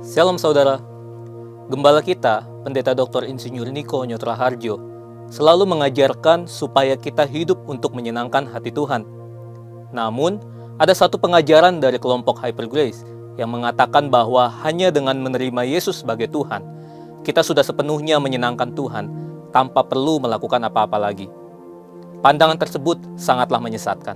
Shalom saudara, Gembala kita, Pendeta Dr. Insinyur Niko Nyotraharjo, selalu mengajarkan supaya kita hidup untuk menyenangkan hati Tuhan. Namun, ada satu pengajaran dari kelompok Hyper Grace yang mengatakan bahwa hanya dengan menerima Yesus sebagai Tuhan, kita sudah sepenuhnya menyenangkan Tuhan tanpa perlu melakukan apa-apa lagi. Pandangan tersebut sangatlah menyesatkan.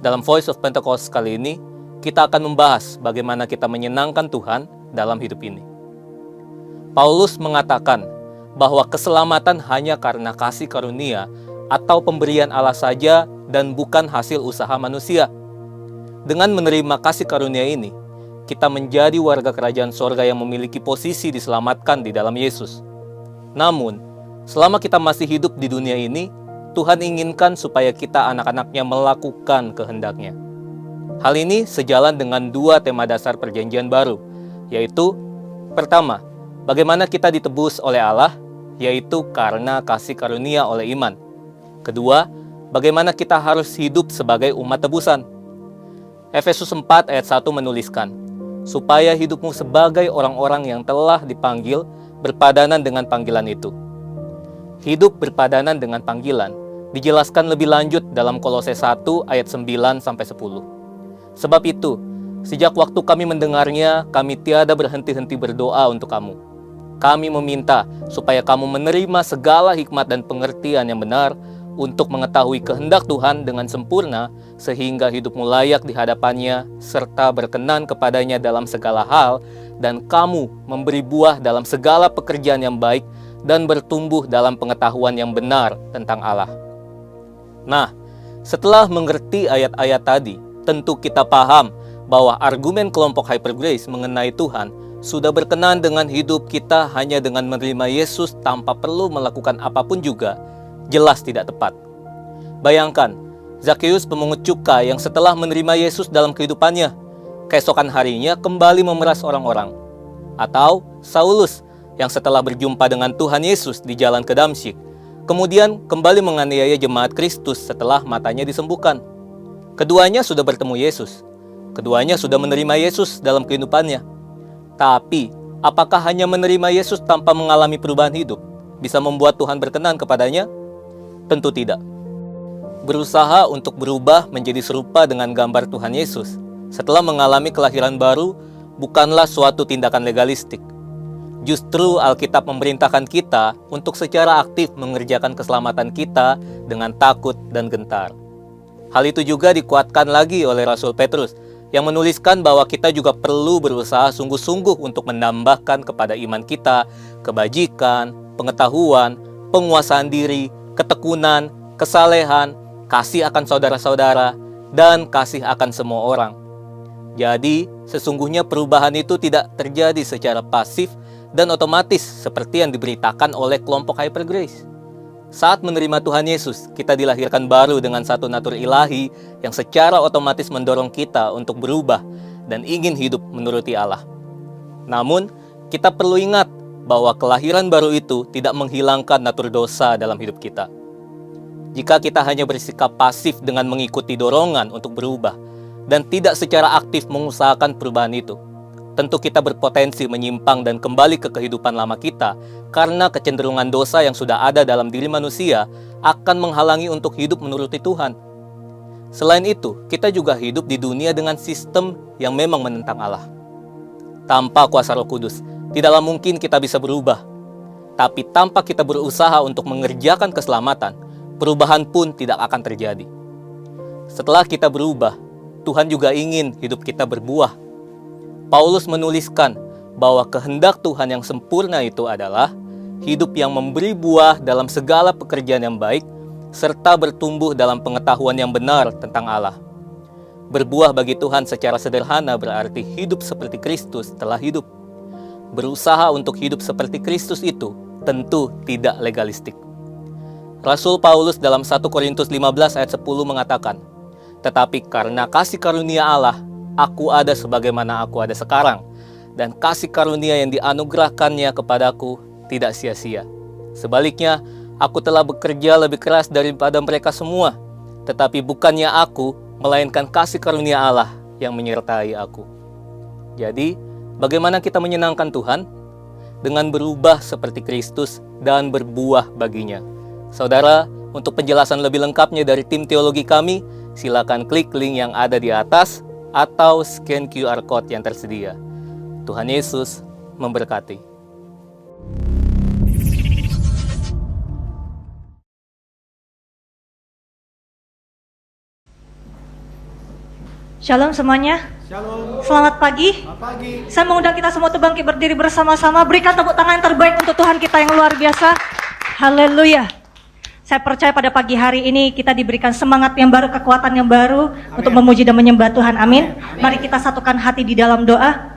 Dalam Voice of Pentecost kali ini, kita akan membahas bagaimana kita menyenangkan Tuhan dalam hidup ini. Paulus mengatakan bahwa keselamatan hanya karena kasih karunia atau pemberian Allah saja dan bukan hasil usaha manusia. Dengan menerima kasih karunia ini, kita menjadi warga kerajaan sorga yang memiliki posisi diselamatkan di dalam Yesus. Namun, selama kita masih hidup di dunia ini, Tuhan inginkan supaya kita anak-anaknya melakukan kehendak-Nya. Hal ini sejalan dengan dua tema dasar perjanjian baru, yaitu pertama, bagaimana kita ditebus oleh Allah, yaitu karena kasih karunia oleh iman. Kedua, bagaimana kita harus hidup sebagai umat tebusan. Efesus 4 ayat 1 menuliskan, supaya hidupmu sebagai orang-orang yang telah dipanggil berpadanan dengan panggilan itu. Hidup berpadanan dengan panggilan dijelaskan lebih lanjut dalam Kolose 1 ayat 9-10. Sebab itu, sejak waktu kami mendengarnya, kami tiada berhenti-henti berdoa untuk kamu. Kami meminta supaya kamu menerima segala hikmat dan pengertian yang benar untuk mengetahui kehendak Tuhan dengan sempurna, sehingga hidupmu layak di hadapannya, serta berkenan kepadanya dalam segala hal, dan kamu memberi buah dalam segala pekerjaan yang baik, dan bertumbuh dalam pengetahuan yang benar tentang Allah. Nah, setelah mengerti ayat-ayat tadi, tentu kita paham bahwa argumen kelompok Hyper Grace mengenai Tuhan sudah berkenan dengan hidup kita hanya dengan menerima Yesus tanpa perlu melakukan apapun juga, jelas tidak tepat. Bayangkan, Zakheus pemungut cukai yang setelah menerima Yesus dalam kehidupannya, keesokan harinya kembali memeras orang-orang. Atau Saulus yang setelah berjumpa dengan Tuhan Yesus di jalan ke Damsyik, kemudian kembali menganiaya jemaat Kristus setelah matanya disembuhkan. Keduanya sudah bertemu Yesus. Keduanya sudah menerima Yesus dalam kehidupannya. Tapi, apakah hanya menerima Yesus tanpa mengalami perubahan hidup bisa membuat Tuhan berkenan kepadanya? Tentu tidak. Berusaha untuk berubah menjadi serupa dengan gambar Tuhan Yesus setelah mengalami kelahiran baru bukanlah suatu tindakan legalistik. Justru Alkitab memerintahkan kita untuk secara aktif mengerjakan keselamatan kita dengan takut dan gentar. Hal itu juga dikuatkan lagi oleh Rasul Petrus yang menuliskan bahwa kita juga perlu berusaha sungguh-sungguh untuk menambahkan kepada iman kita kebajikan, pengetahuan, penguasaan diri, ketekunan, kesalehan, kasih akan saudara-saudara, dan kasih akan semua orang. Jadi, sesungguhnya perubahan itu tidak terjadi secara pasif dan otomatis seperti yang diberitakan oleh kelompok Hyper Grace. Saat menerima Tuhan Yesus, kita dilahirkan baru dengan satu natur ilahi yang secara otomatis mendorong kita untuk berubah dan ingin hidup menuruti Allah. Namun, kita perlu ingat bahwa kelahiran baru itu tidak menghilangkan natur dosa dalam hidup kita. Jika kita hanya bersikap pasif dengan mengikuti dorongan untuk berubah dan tidak secara aktif mengusahakan perubahan itu, tentu kita berpotensi menyimpang dan kembali ke kehidupan lama kita karena kecenderungan dosa yang sudah ada dalam diri manusia akan menghalangi untuk hidup menuruti Tuhan. Selain itu, kita juga hidup di dunia dengan sistem yang memang menentang Allah. Tanpa kuasa Roh Kudus, tidaklah mungkin kita bisa berubah. Tapi tanpa kita berusaha untuk mengerjakan keselamatan, perubahan pun tidak akan terjadi. Setelah kita berubah, Tuhan juga ingin hidup kita berbuah. Paulus menuliskan bahwa kehendak Tuhan yang sempurna itu adalah hidup yang memberi buah dalam segala pekerjaan yang baik, serta bertumbuh dalam pengetahuan yang benar tentang Allah. Berbuah bagi Tuhan secara sederhana berarti hidup seperti Kristus telah hidup. Berusaha untuk hidup seperti Kristus itu tentu tidak legalistik. Rasul Paulus dalam 1 Korintus 15 ayat 10 mengatakan, "Tetapi karena kasih karunia Allah, aku ada sebagaimana aku ada sekarang, dan kasih karunia yang dianugerahkannya kepadaku tidak sia-sia. Sebaliknya, aku telah bekerja lebih keras daripada mereka semua, tetapi bukannya aku, melainkan kasih karunia Allah yang menyertai aku." Jadi, Bagaimana kita menyenangkan Tuhan? Dengan berubah seperti Kristus dan berbuah baginya. Saudara, untuk penjelasan lebih lengkapnya dari tim teologi kami, silakan klik link yang ada di atas atau scan QR Code yang tersedia. Tuhan Yesus memberkati. Shalom semuanya. Shalom. Selamat pagi. Selamat pagi. Saya mengundang kita semua untuk bangkit berdiri bersama-sama. Berikan tepuk tangan yang terbaik untuk Tuhan kita yang luar biasa. Haleluya. Saya percaya pada pagi hari ini kita diberikan semangat yang baru, kekuatan yang baru untuk memuji dan menyembah Tuhan. Amin. Mari kita satukan hati di dalam doa.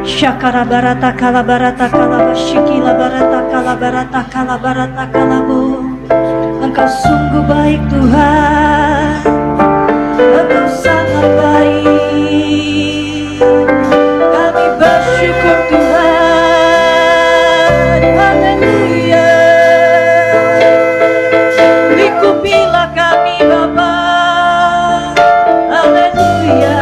Syakara barata kala barata kala basyikila barata kala barata kala barata kalabu. Engkau sungguh baik Tuhan. Engkau sangat baik. Kami bersyukur Tuhan. Haleluya. Lingkupilah kami Bapa. Haleluya.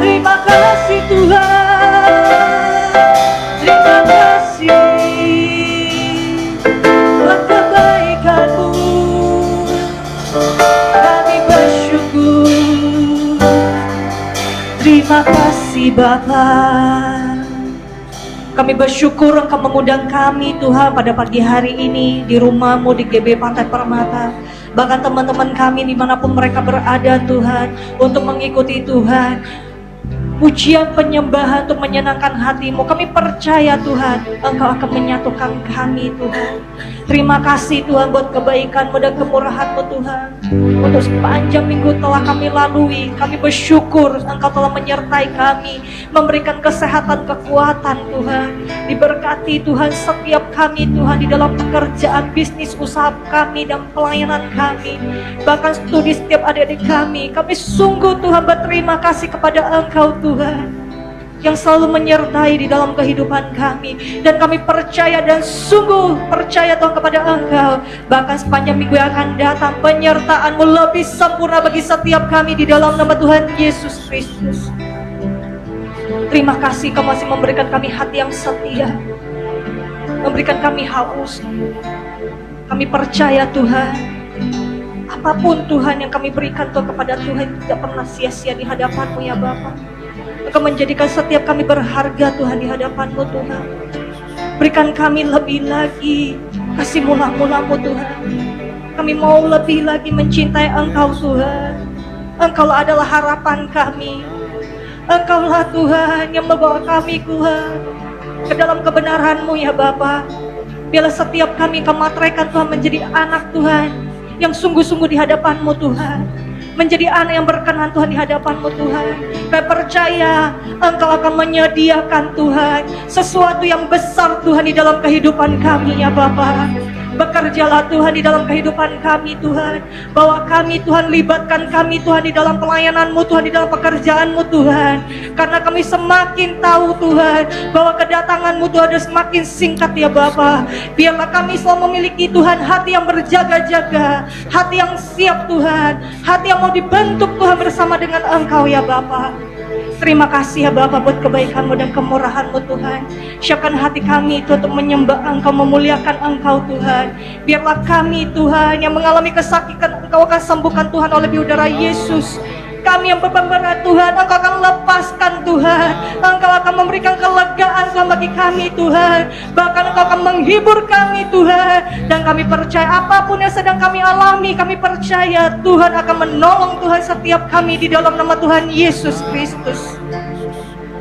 Terima kasih Tuhan. Terima kasih buat kebaikan-Mu. Kami bersyukur. Terima kasih Bapa. Kami bersyukur Engkau mengundang kami Tuhan pada pagi hari ini di rumah-Mu di GB Pantai Permata. Bahkan teman-teman kami dimanapun mereka berada Tuhan, untuk mengikuti Tuhan pujian penyembahan untuk menyenangkan hati-Mu. Kami percaya Tuhan Engkau akan menyatukan kami Tuhan. Terima kasih Tuhan buat kebaikan-Mu dan kemurahan-Mu Tuhan. Untuk sepanjang minggu telah kami lalui, kami bersyukur Engkau telah menyertai kami, memberikan kesehatan, kekuatan Tuhan. Diberkati Tuhan setiap kami Tuhan di dalam pekerjaan, bisnis, usaha kami dan pelayanan kami. Bahkan studi setiap adik-adik kami. Kami sungguh Tuhan berterima kasih kepada Engkau Tuhan yang selalu menyertai di dalam kehidupan kami. Dan kami percaya dan sungguh percaya Tuhan kepada Engkau. Bahkan sepanjang minggu yang akan datang, penyertaan-Mu lebih sempurna bagi setiap kami di dalam nama Tuhan Yesus Kristus. Terima kasih Kau masih memberikan kami hati yang setia, memberikan kami haus. Kami percaya Tuhan, apapun Tuhan yang kami berikan Tuhan kepada Tuhan tidak pernah sia-sia di hadapan-Mu ya Bapa. Engkau menjadikan setiap kami berharga Tuhan di hadapan-Mu Tuhan. Berikan kami lebih lagi kasih mula-mula-Mu Tuhan. Kami mau lebih lagi mencintai Engkau Tuhan. Engkau adalah harapan kami. Engkaulah Tuhan yang membawa kami Tuhan ke dalam kebenaran-Mu ya Bapa. Biarlah setiap kami Kau materaikan Tuhan menjadi anak Tuhan yang sungguh-sungguh di hadapan-Mu Tuhan, menjadi anak yang berkenan Tuhan di hadapan-Mu Tuhan. Kami percaya Engkau akan menyediakan Tuhan sesuatu yang besar Tuhan di dalam kehidupan kami ya Bapa. Bekerjalah Tuhan di dalam kehidupan kami Tuhan. Bawa kami Tuhan, libatkan kami Tuhan di dalam pelayanan-Mu Tuhan, di dalam pekerjaan-Mu Tuhan. Karena kami semakin tahu Tuhan bahwa kedatangan-Mu Tuhan ada semakin singkat ya Bapa. Biarlah kami selalu memiliki Tuhan hati yang berjaga-jaga, hati yang siap Tuhan, hati yang mau dibentuk Tuhan bersama dengan Engkau ya Bapa. Terima kasih ya Bapa buat kebaikan-Mu dan kemurahan-Mu Tuhan. Siapkan hati kami Tuhan untuk menyembah Engkau, memuliakan Engkau Tuhan. Biarlah kami Tuhan yang mengalami kesakitan, Engkau akan sembuhkan Tuhan oleh biudara Yesus. Kami yang beban berat Tuhan, Engkau akan lepaskan Tuhan. Engkau akan memberikan kelegaan Tuhan bagi kami Tuhan. Bahkan Engkau akan menghibur kami Tuhan. Dan kami percaya apapun yang sedang kami alami, kami percaya Tuhan akan menolong Tuhan setiap kami di dalam nama Tuhan Yesus Kristus.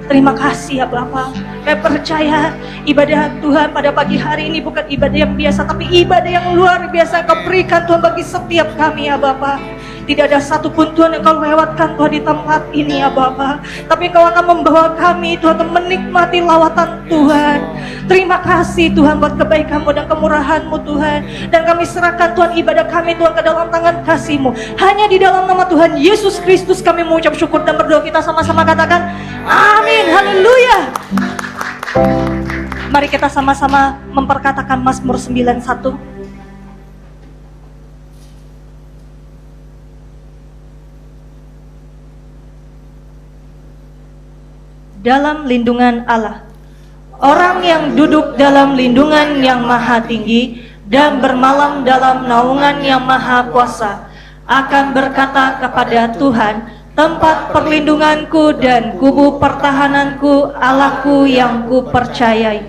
Terima kasih ya Bapa. Kami percaya ibadah Tuhan pada pagi hari ini bukan ibadah yang biasa, tapi ibadah yang luar biasa Kau berikan Tuhan bagi setiap kami ya Bapa. Tidak ada satupun Tuhan yang Kau lewatkan Tuhan di tempat ini ya Bapa. Tapi Kau akan membawa kami Tuhan untuk menikmati lawatan Tuhan. Terima kasih Tuhan buat kebaikan-Mu dan kemurahan-Mu Tuhan. Dan kami serahkan Tuhan ibadah kami Tuhan ke dalam tangan kasih-Mu. Hanya di dalam nama Tuhan Yesus Kristus kami mengucap syukur dan berdoa. Kita sama-sama katakan amin, haleluya. Mari kita sama-sama memperkatakan Mazmur 91. Dalam lindungan Allah. Orang yang duduk dalam lindungan yang maha tinggi dan bermalam dalam naungan yang maha kuasa akan berkata kepada Tuhan, tempat perlindunganku dan kubu pertahananku, Allahku yang kupercayai.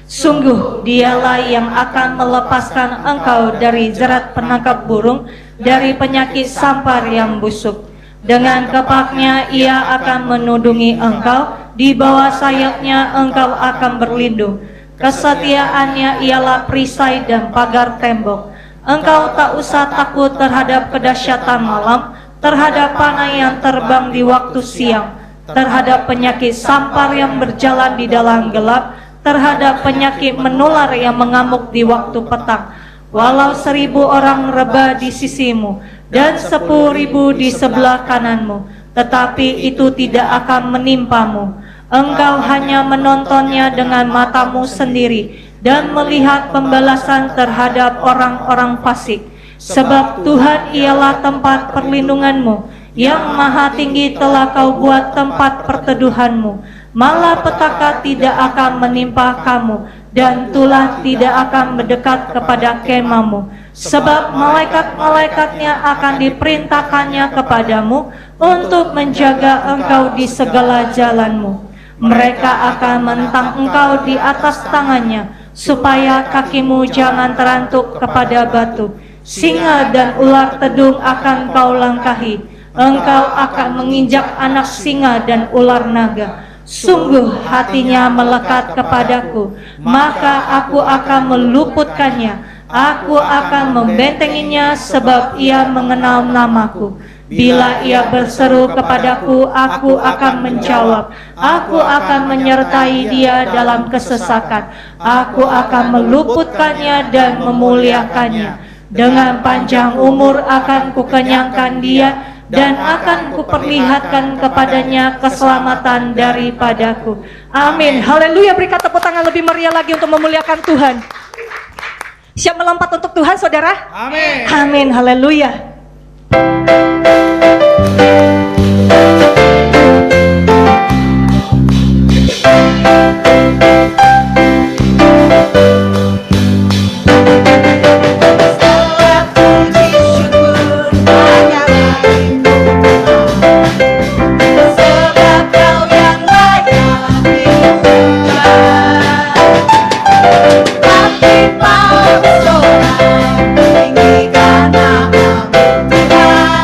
Sungguh dialah yang akan melepaskan engkau dari jerat penangkap burung, dari penyakit sampar yang busuk. Dengan kepaknya ia akan menudungi engkau, di bawah sayapnya engkau akan berlindung. Kesetiaannya ialah perisai dan pagar tembok. Engkau tak usah takut terhadap kedahsyatan malam, terhadap panah yang terbang di waktu siang, terhadap penyakit sampar yang berjalan di dalam gelap, terhadap penyakit menular yang mengamuk di waktu petang. Walau 1000 orang rebah di sisimu dan 10.000 di sebelah kananmu, tetapi itu tidak akan menimpamu. Engkau hanya menontonnya dengan matamu sendiri dan melihat pembalasan terhadap orang-orang fasik. Sebab Tuhan ialah tempat perlindunganmu, yang maha tinggi telah kau buat tempat perteduhanmu. Malapetaka tidak akan menimpa kamu, dan tulah tidak akan mendekat kepada kemahmu. Sebab malaikat-malaikatnya akan diperintahkannya kepadamu untuk menjaga engkau di segala jalanmu. Mereka akan menentang engkau di atas tangannya, supaya kakimu jangan terantuk kepada batu. Singa dan ular tedung akan kau langkahi. Engkau akan menginjak anak singa dan ular naga. Sungguh hatinya melekat kepadaku, maka aku akan meluputkannya. Aku akan membentenginya sebab ia mengenal namaku. Bila ia berseru kepadaku, aku akan menjawab. Aku akan menyertai dia dalam kesesakan. Aku akan meluputkannya dan memuliakannya. Dengan panjang umur akan kukenyangkan dia, dan akan kuperlihatkan kepadanya keselamatan daripadaku. Amin. Haleluya. Berikan tepuk tangan lebih meriah lagi untuk memuliakan Tuhan. Siap melompat untuk Tuhan, saudara? Amin. Amin. Haleluya. Tinggikan namamu Tuhan.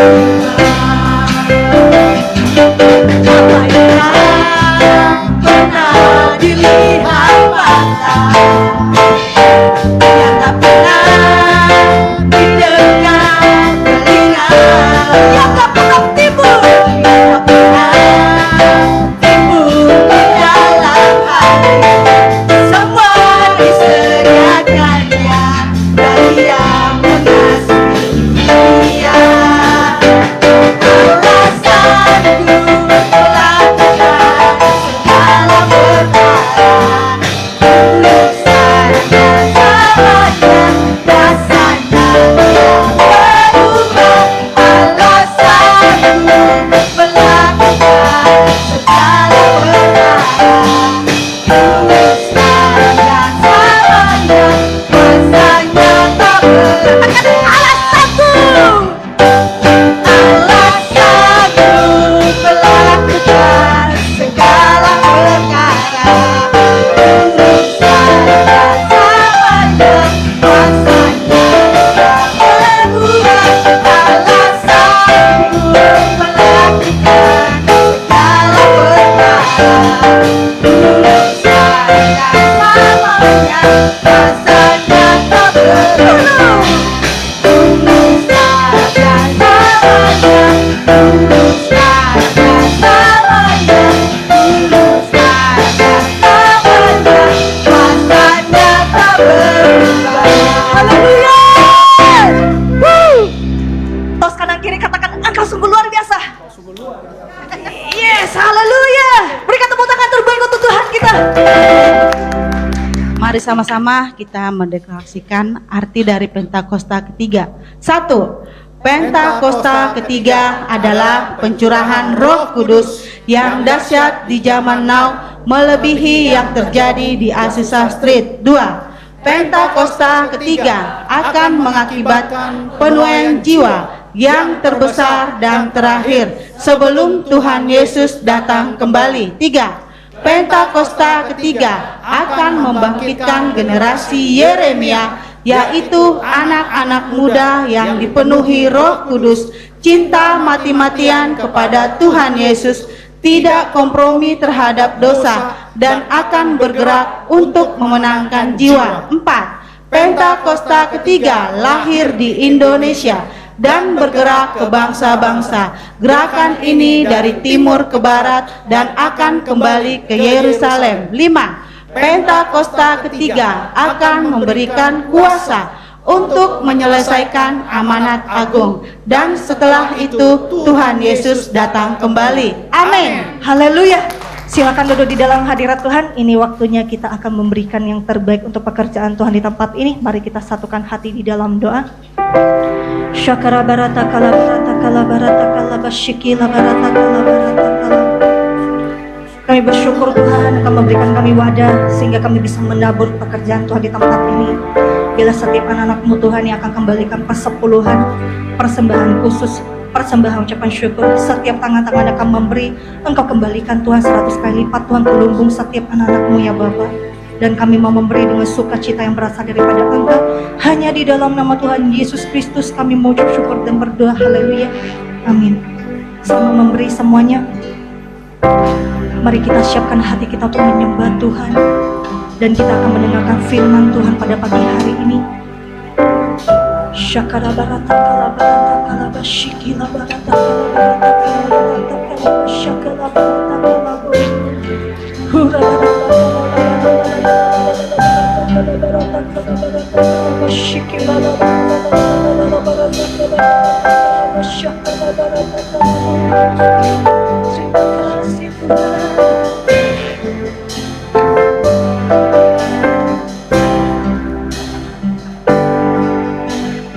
Apa yang pernah dilihat mata, yang tak pernah didengar telinga, yang tak pernah timbul, yang tak pernah timbul di dalam hati, semua disediakannya bagi yang mengasihi Dia. Alasanku melakukan segala perkara untuk saja samanya, rasanya yang berubah. Alasanku melakukan segala perkara untuk saja samanya, rasanya tak berubah. Alasanku melakukan segala perkara untuk saja samanya, rasanya tak berubah. Alasanku melakukan segala perkara untuk saja samanya, rasanya tak berubah. Tulus saja samanya, tulus saja samanya, tulus saja samanya, rasanya tak berubah. Haleluya. Tos kanan kiri katakan, engkau sungguh luar biasa. Yes, haleluya. Berikan tepuk tangan terbaik untuk Tuhan kita. Mari sama-sama kita mendeklarasikan arti dari Pentakosta ketiga. 1. Pentakosta ketiga adalah pencurahan Roh Kudus yang dahsyat di zaman now, melebihi yang terjadi di Azusa Street. 2. Pentakosta ketiga akan mengakibatkan penuaian jiwa yang terbesar dan terakhir sebelum Tuhan Yesus datang kembali. 3. Pentakosta ketiga akan membangkitkan generasi Yeremia, yaitu anak-anak muda yang dipenuhi Roh Kudus, cinta mati-matian kepada Tuhan Yesus, tidak kompromi terhadap dosa, dan akan bergerak untuk memenangkan jiwa. 4. Pentakosta ketiga lahir di Indonesia dan bergerak ke bangsa-bangsa. Gerakan ini dari timur ke barat dan akan kembali ke Yerusalem. 5. Pentakosta ketiga akan memberikan kuasa untuk menyelesaikan amanat agung, dan setelah itu Tuhan Yesus datang kembali. Amin. Haleluya. Silakan duduk di dalam hadirat Tuhan. Ini waktunya kita akan memberikan yang terbaik untuk pekerjaan Tuhan di tempat ini. Mari kita satukan hati di dalam doa. Syakara barata kala basyikila barata kala. Kami bersyukur Tuhan Engkau memberikan kami wadah sehingga kami bisa menabur pekerjaan Tuhan di tempat ini. Bila setiap anak-anak-Mu Tuhan yang akan kembalikan persepuluhan, persembahan khusus, persembahan ucapan syukur, setiap tangan-tangan akan memberi, Engkau kembalikan Tuhan 100 kali lipat. Tuhan pelunggung setiap anak-anak-Mu ya Bapa. Dan kami mau memberi dengan sukacita yang berasal daripada Engkau. Hanya di dalam nama Tuhan Yesus Kristus kami mengucap syukur dan berdoa. Haleluya. Amin. Sama memberi semuanya, mari kita siapkan hati kita untuk menyembah Tuhan. Dan kita akan mendengarkan firman Tuhan pada pagi hari ini. Syakara barata kala basyikila barata kala syakala barata hura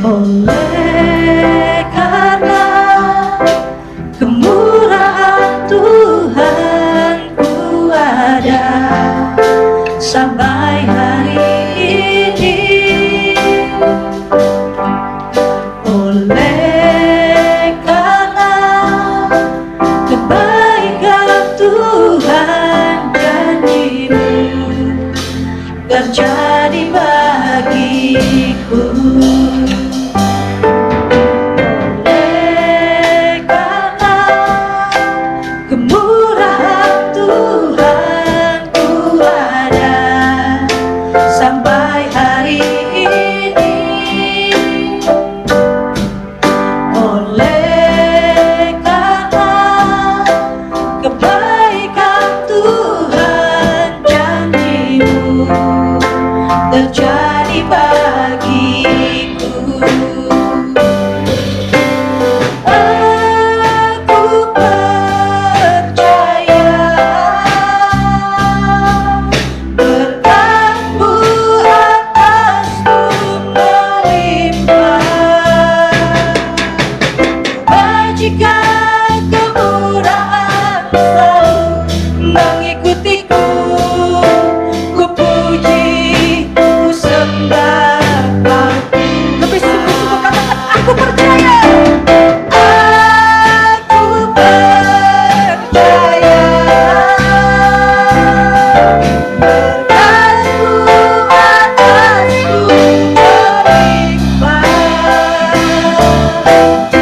oleh karena kemurahan Tuhan ku ada sampai hari ini, oleh karena kebaikan Tuhan janji-Mu terjadi bagiku. Oleh bagiku. Aku percaya berkat-Mu atasku melimpah. Kebajikan kemurahan selalu mengikutiku. Ku puji, ku sembah Kau. Lebih sungguh-sungguh katakan, aku percaya. Aku percaya berkat-Mu atasku melimpah.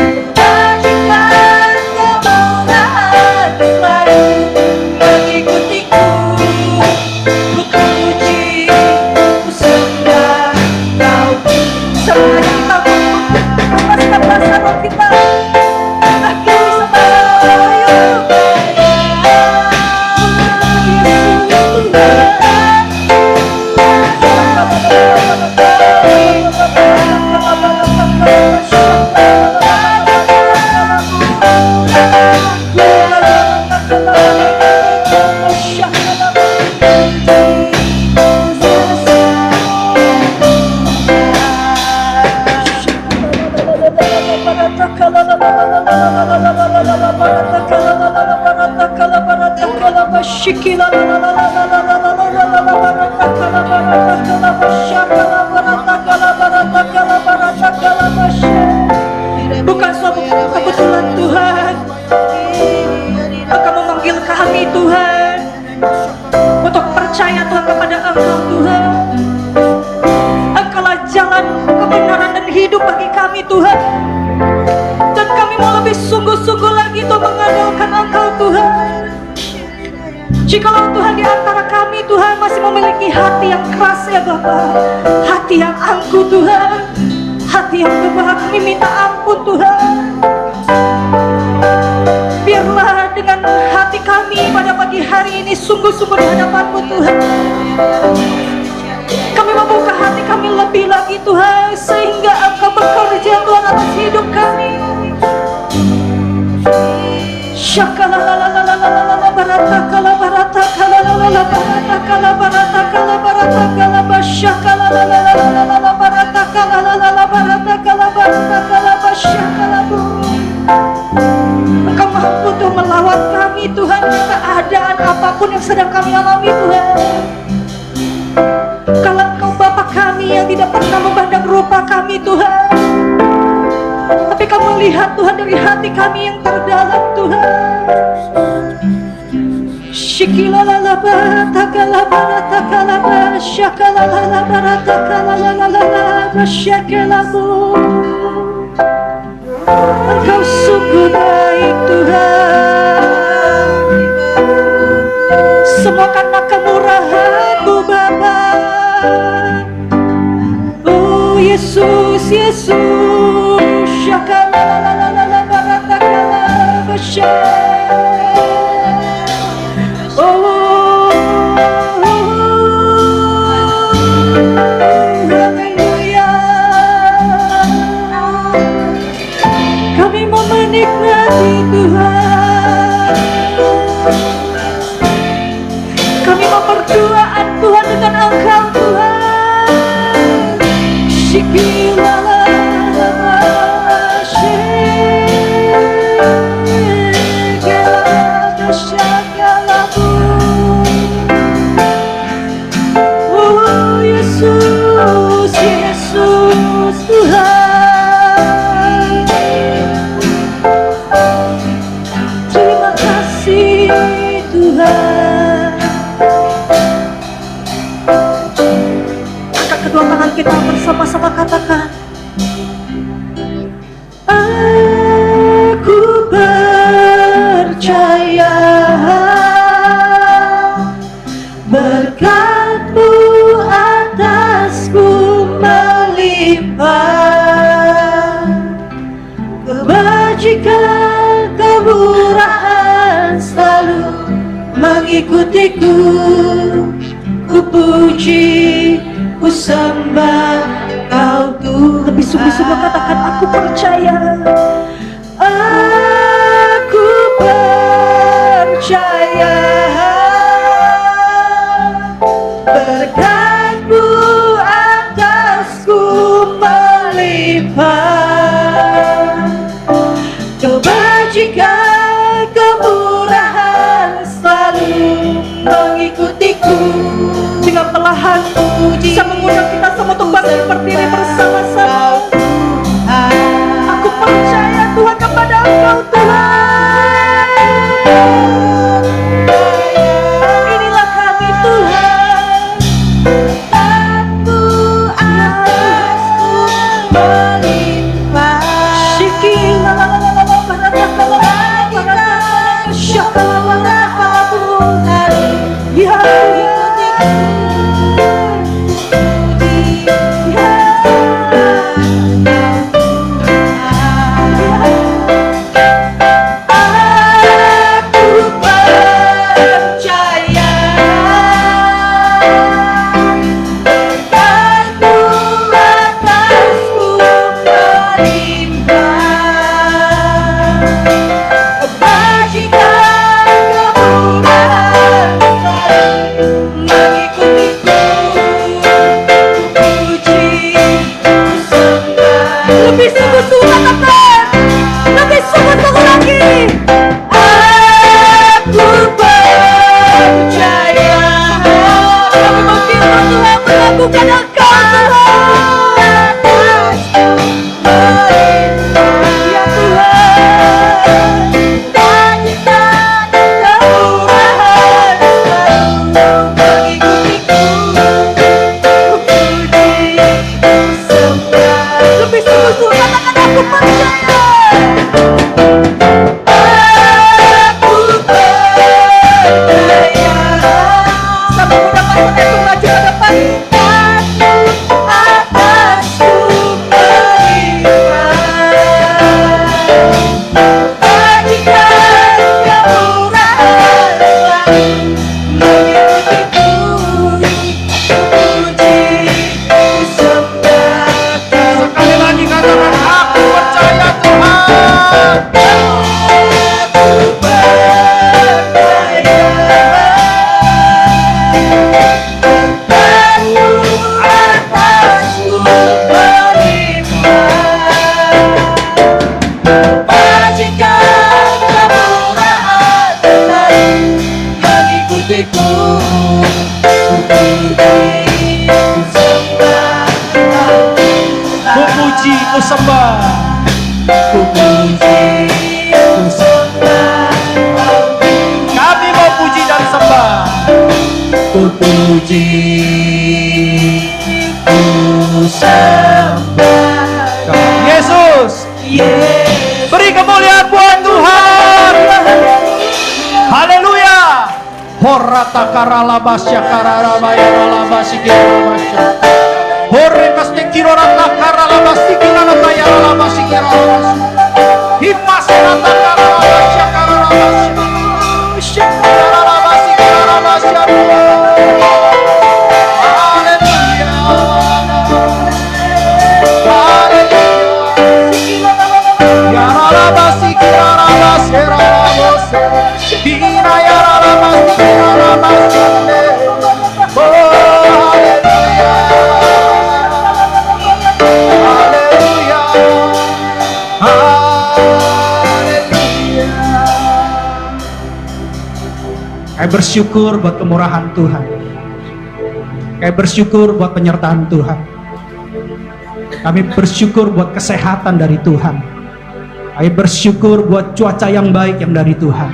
Kebajikan kemurahan selalu mengikutiku. Ku puji, ku sembah Kau. Semuanya kita lepaskan bahasa roh kita. Akhiri sama-sama, ayo. Bukan suatu kebetulan Tuhan, Engkau memanggil kami Tuhan untuk percaya Tuhan kepada Engkau Tuhan. Engkaulah jalan kebenaran dan hidup bagi kami Tuhan. Dan kami mau lebih sungguh-sungguh lagi Tuhan mengandalkan Engkau Tuhan. Jikalau Tuhan di antara kami Tuhan masih memiliki hati yang keras ya Bapa, hati yang angkuh Tuhan, hati yang berbahagia, kami minta ampun Tuhan. Biarlah dengan hati kami pada pagi hari ini sungguh-sungguh di hadapan-Mu Tuhan. Kami membuka hati kami lebih lagi Tuhan, sehingga Engkau bekerja Tuhan atas hidup kami. Shakalalalalalala baratakala baratakala lalala baratakala baratakala baratakala basyakalalalalalala baratakala lalala baratakala baratakala basyakalabu. Engkau mampu Tuhan melawat kami Tuhan di keadaan apapun yang sedang kami alami Tuhan. Kalau Engkau Bapa kami yang tidak pernah memandang rupa kami Tuhan, tapi Kau melihat Tuhan dari hati kami yang terdalam Tuhan. Shikilalala baratakala baratakala basyakalala baratakala lalala basyakalabu. Engkau sungguh baik Tuhan. Semua karena kemurahan-Mu Bapa. Oh Yesus, Yesus, shakalalala baratakala basyak. Oh, haleluya. Kami mau menikmati Tuhan. Kami mau berduaan Tuhan dengan Engkau Tuhan. Shikilala oh Yesus, Yesus Tuhan. Terima kasih Tuhan. Angkat kedua tangan kita bersama-sama katakan, aku percaya berkat-Mu atasku melimpah. Kebajikan kemurahan selalu mengikutiku. Ku puji, ku sembah Kau Tuhan. Lebih sungguh-sungguh katakan, aku percaya. Aku percaya berkat-Mu atasku melimpah. Kebajikan, kemurahan selalu mengikutiku. Dengan perlahan bisa mengundang kita semua untuk bangkit berdiri bersama-sama. Aku percaya Tuhan kepada Engkau Tuhan. Inilah kami Tuhan. Berkat-Mu atasku melimpah. Shikila la la la la barakah la barakah syakala la ya Yesus, beri kemuliaan buat Tuhan. Haleluya. Horata karalabasya kararabayaralabasi kiralabasya. Horrekasti kirorata karalabasi kiralabayaralabasi kiralabasi. Himasarata karalabasya karalabasya. Karalabasi kiralabasya. Kami bersyukur buat kemurahan Tuhan. Kami bersyukur buat penyertaan Tuhan. Kami bersyukur buat kesehatan dari Tuhan. Kami bersyukur buat cuaca yang baik yang dari Tuhan.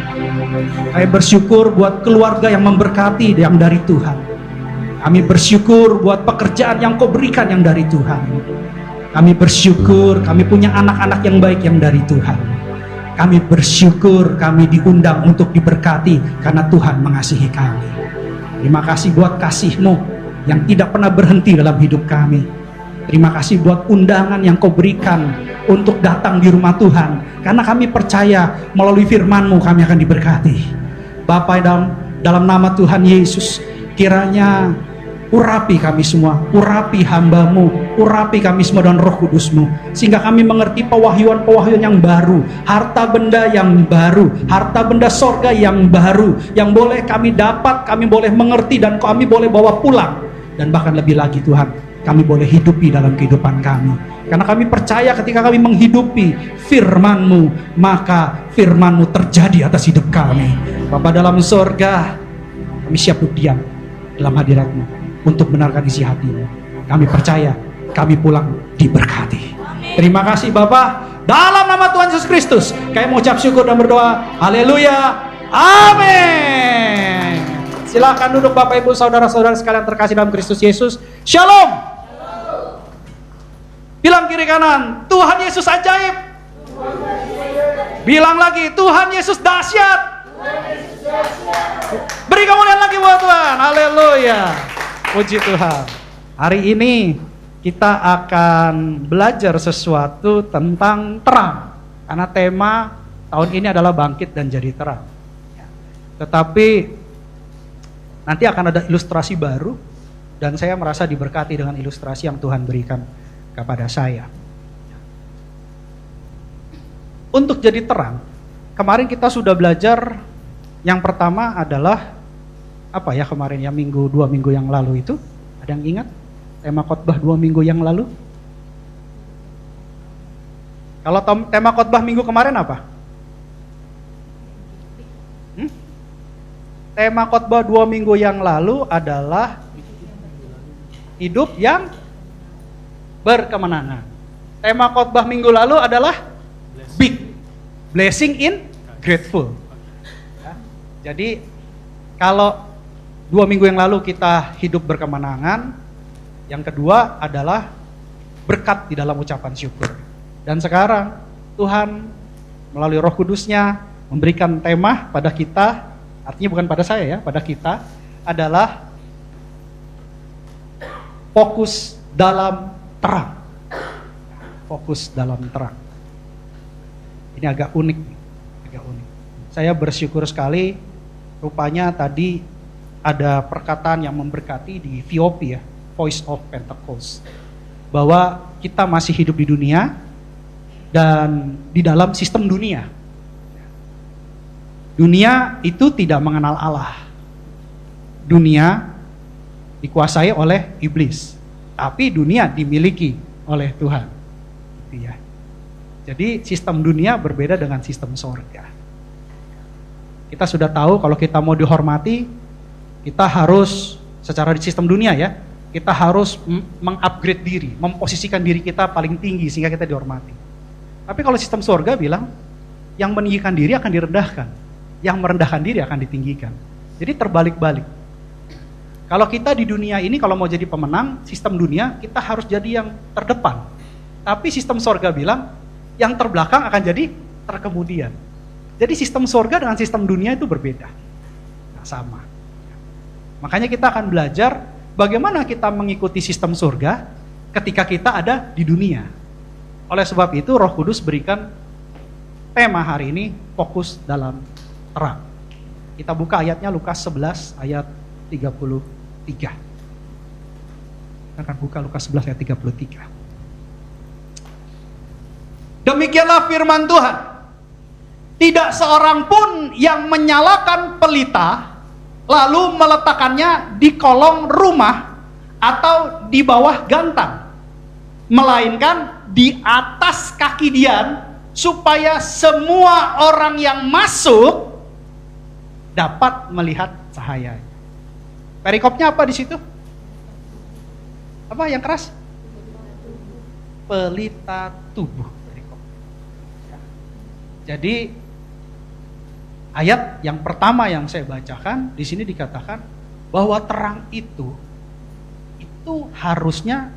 Kami bersyukur buat keluarga yang memberkati yang dari Tuhan. Kami bersyukur buat pekerjaan yang Kau berikan yang dari Tuhan. Kami bersyukur kami punya anak-anak yang baik yang dari Tuhan. Kami bersyukur kami diundang untuk diberkati karena Tuhan mengasihi kami. Terima kasih buat kasih-Mu yang tidak pernah berhenti dalam hidup kami. Terima kasih buat undangan yang Kau berikan untuk datang di rumah Tuhan. Karena kami percaya melalui firman-Mu kami akan diberkati. Bapa, dalam nama Tuhan Yesus, kiranya urapi kami semua, urapi hamba-Mu, urapi kami semua dengan Roh Kudus-Mu, sehingga kami mengerti pewahyuan-pewahyuan yang baru, harta benda yang baru, harta benda sorga yang baru, yang boleh kami dapat, kami boleh mengerti, dan kami boleh bawa pulang. Dan bahkan lebih lagi Tuhan, kami boleh hidupi dalam kehidupan kami. Karena kami percaya ketika kami menghidupi firman-Mu, maka firman-Mu terjadi atas hidup kami. Bapa dalam sorga, kami siap untuk diam dalam hadirat-Mu untuk benarkan isi hati-Mu. Kami percaya, kami pulang diberkati. Terima kasih Bapak. Dalam nama Tuhan Yesus Kristus, kami mengucap syukur dan berdoa. Haleluya. Amin. Silakan duduk Bapak Ibu saudara-saudara sekalian terkasih dalam Kristus Yesus. Shalom. Bilang kiri kanan, Tuhan Yesus ajaib. Bilang lagi, Tuhan Yesus dahsyat. Beri kemuliaan lagi buat Tuhan. Haleluya. Puji Tuhan. Hari ini kita akan belajar sesuatu tentang terang. Karena tema tahun ini adalah bangkit dan jadi terang. Tetapi nanti akan ada ilustrasi baru, dan saya merasa diberkati dengan ilustrasi yang Tuhan berikan kepada saya. Untuk jadi terang, kemarin kita sudah belajar. Yang pertama adalah apa ya kemarin ya, 2 minggu yang lalu itu, ada yang ingat tema khotbah 2 minggu yang lalu? Kalau tema khotbah minggu kemarin apa? Tema khotbah 2 minggu yang lalu adalah hidup yang berkemenangan. Tema khotbah minggu lalu adalah big, blessing in grateful. Jadi kalau 2 minggu yang lalu kita hidup berkemenangan, yang kedua adalah berkat di dalam ucapan syukur. Dan sekarang Tuhan melalui Roh Kudus-Nya memberikan tema pada kita, artinya bukan pada saya ya, pada kita adalah fokus dalam terang. Fokus dalam terang. Ini agak unik, Saya bersyukur sekali, rupanya tadi ada perkataan yang memberkati di VOP ya, Voice of Pentecost, bahwa kita masih hidup di dunia dan di dalam sistem dunia. Dunia itu tidak mengenal Allah. Dunia dikuasai oleh iblis, tapi dunia dimiliki oleh Tuhan. Gitu ya. Jadi sistem dunia berbeda dengan sistem sorga. Kita sudah tahu kalau kita mau dihormati, kita harus secara di sistem dunia ya, kita harus mengupgrade diri, memposisikan diri kita paling tinggi sehingga kita dihormati. Tapi kalau sistem surga bilang, yang meninggikan diri akan direndahkan, yang merendahkan diri akan ditinggikan. Jadi terbalik-balik. Kalau kita di dunia ini kalau mau jadi pemenang, sistem dunia kita harus jadi yang terdepan. Tapi sistem surga bilang, yang terbelakang akan jadi terkemudian. Jadi sistem surga dengan sistem dunia itu berbeda. Nah, sama. Makanya kita akan belajar bagaimana kita mengikuti sistem surga ketika kita ada di dunia. Oleh sebab itu Roh Kudus berikan tema hari ini, fokus dalam terang. Kita buka ayatnya Lukas 11 ayat 33. Kita akan buka Lukas 11 ayat 33. Demikianlah firman Tuhan. Tidak seorang pun yang menyalakan pelita lalu meletakkannya di kolong rumah atau di bawah gantang, melainkan di atas kaki dian, supaya semua orang yang masuk dapat melihat cahaya. Perikopnya apa di situ? Apa yang keras? Pelita tubuh. Perikop. Jadi ayat yang pertama yang saya bacakan di sini dikatakan bahwa terang itu harusnya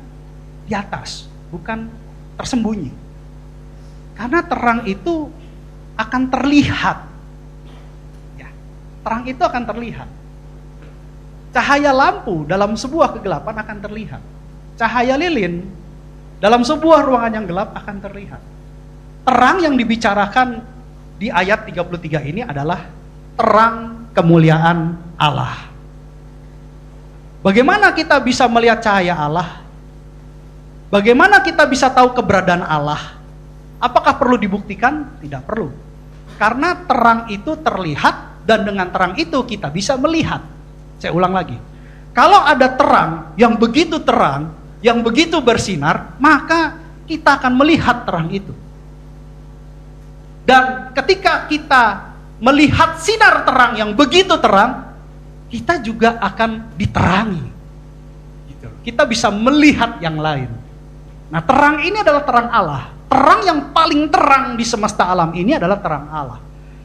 di atas, bukan tersembunyi. Karena terang itu akan terlihat. Ya, terang itu akan terlihat. Cahaya lampu dalam sebuah kegelapan akan terlihat. Cahaya lilin dalam sebuah ruangan yang gelap akan terlihat. Terang yang dibicarakan di ayat 33 ini adalah terang kemuliaan Allah. Bagaimana kita bisa melihat cahaya Allah? Bagaimana kita bisa tahu keberadaan Allah? Apakah perlu dibuktikan? Tidak perlu. Karena terang itu terlihat dan dengan terang itu kita bisa melihat. Saya ulang lagi. Kalau ada terang yang begitu terang, yang begitu bersinar, maka kita akan melihat terang itu. Dan ketika kita melihat sinar terang yang begitu terang, kita juga akan diterangi. Gitu. Kita bisa melihat yang lain. Nah, terang ini adalah terang Allah. Terang yang paling terang di semesta alam ini adalah terang Allah.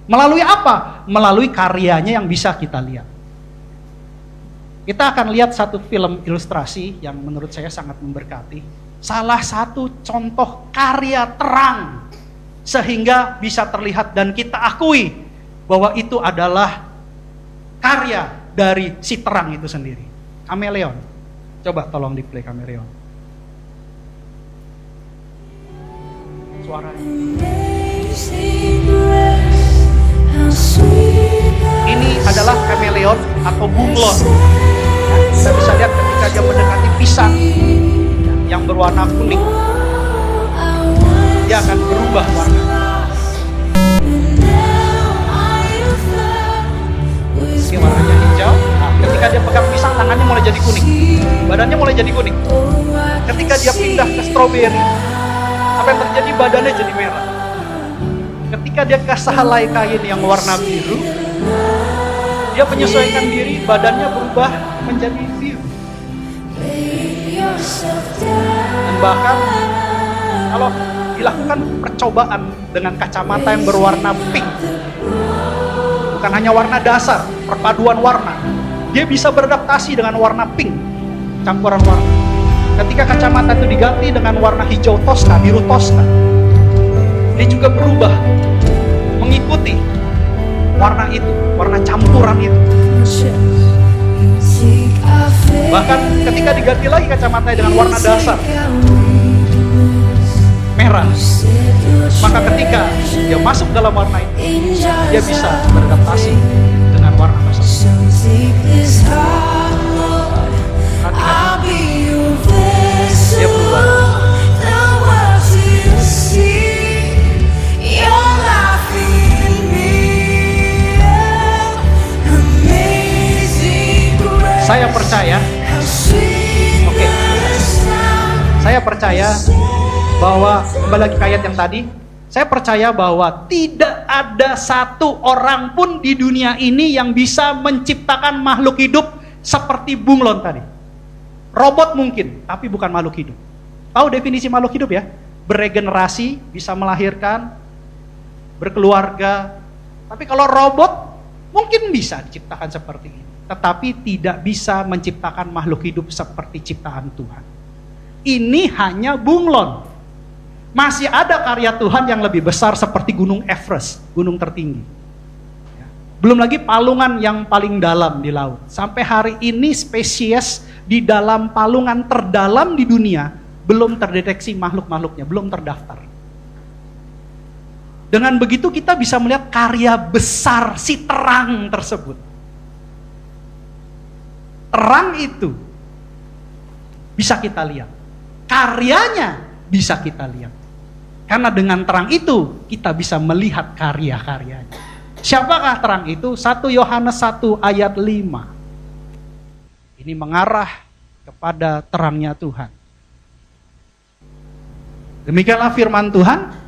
Melalui apa? Melalui karyanya yang bisa kita lihat. Kita akan lihat satu film ilustrasi yang menurut saya sangat memberkati. Salah satu contoh karya terang sehingga bisa terlihat dan kita akui bahwa itu adalah karya dari si terang itu sendiri. Kameleon. Coba tolong di play Kameleon. Suaranya. Ini adalah kameleon atau bunglon. Ya, kita bisa lihat ketika dia mendekati pisang yang berwarna kuning, dia akan berubah warna. Ini warnanya hijau. Nah, ketika dia pegang pisang, tangannya mulai jadi kuning, badannya mulai jadi kuning. Ketika dia pindah ke stroberi, apa yang terjadi? Badannya jadi merah. Ketika dia ke sehelai kain yang warna biru, dia menyesuaikan diri, badannya berubah menjadi biru. Dan bahkan kalau dilakukan percobaan dengan kacamata yang berwarna pink, bukan hanya warna dasar, perpaduan warna, dia bisa beradaptasi dengan warna pink, campuran warna. Ketika kacamata itu diganti dengan warna hijau toska, biru toska, dia juga berubah mengikuti warna itu, warna campuran itu. Bahkan ketika diganti lagi kacamatanya dengan warna dasar merah, maka ketika dia masuk dalam warna itu, dia bisa beradaptasi dengan warna tersebut. Dia berubah. Saya percaya, saya percaya bahwa, kembali lagi ke ayat yang tadi, saya percaya bahwa tidak ada satu orang pun di dunia ini yang bisa menciptakan makhluk hidup seperti bunglon tadi. Robot mungkin, tapi bukan makhluk hidup. Tahu definisi makhluk hidup ya? Beregenerasi, bisa melahirkan, berkeluarga. Tapi kalau robot mungkin bisa diciptakan seperti ini, tetapi tidak bisa menciptakan makhluk hidup seperti ciptaan Tuhan. Ini hanya bunglon. Masih ada karya Tuhan yang lebih besar seperti Gunung Everest, gunung tertinggi. Belum lagi palungan yang paling dalam di laut. Sampai hari ini spesies di dalam palungan terdalam di dunia belum terdeteksi makhluk-makhluknya, belum terdaftar. Dengan begitu kita bisa melihat karya besar si terang tersebut. Terang itu bisa kita lihat. Karyanya bisa kita lihat. Karena dengan terang itu kita bisa melihat karya-karyanya. Siapakah terang itu? 1 Yohanes 1 ayat 5. Ini mengarah kepada terangnya Tuhan. Demikianlah firman Tuhan.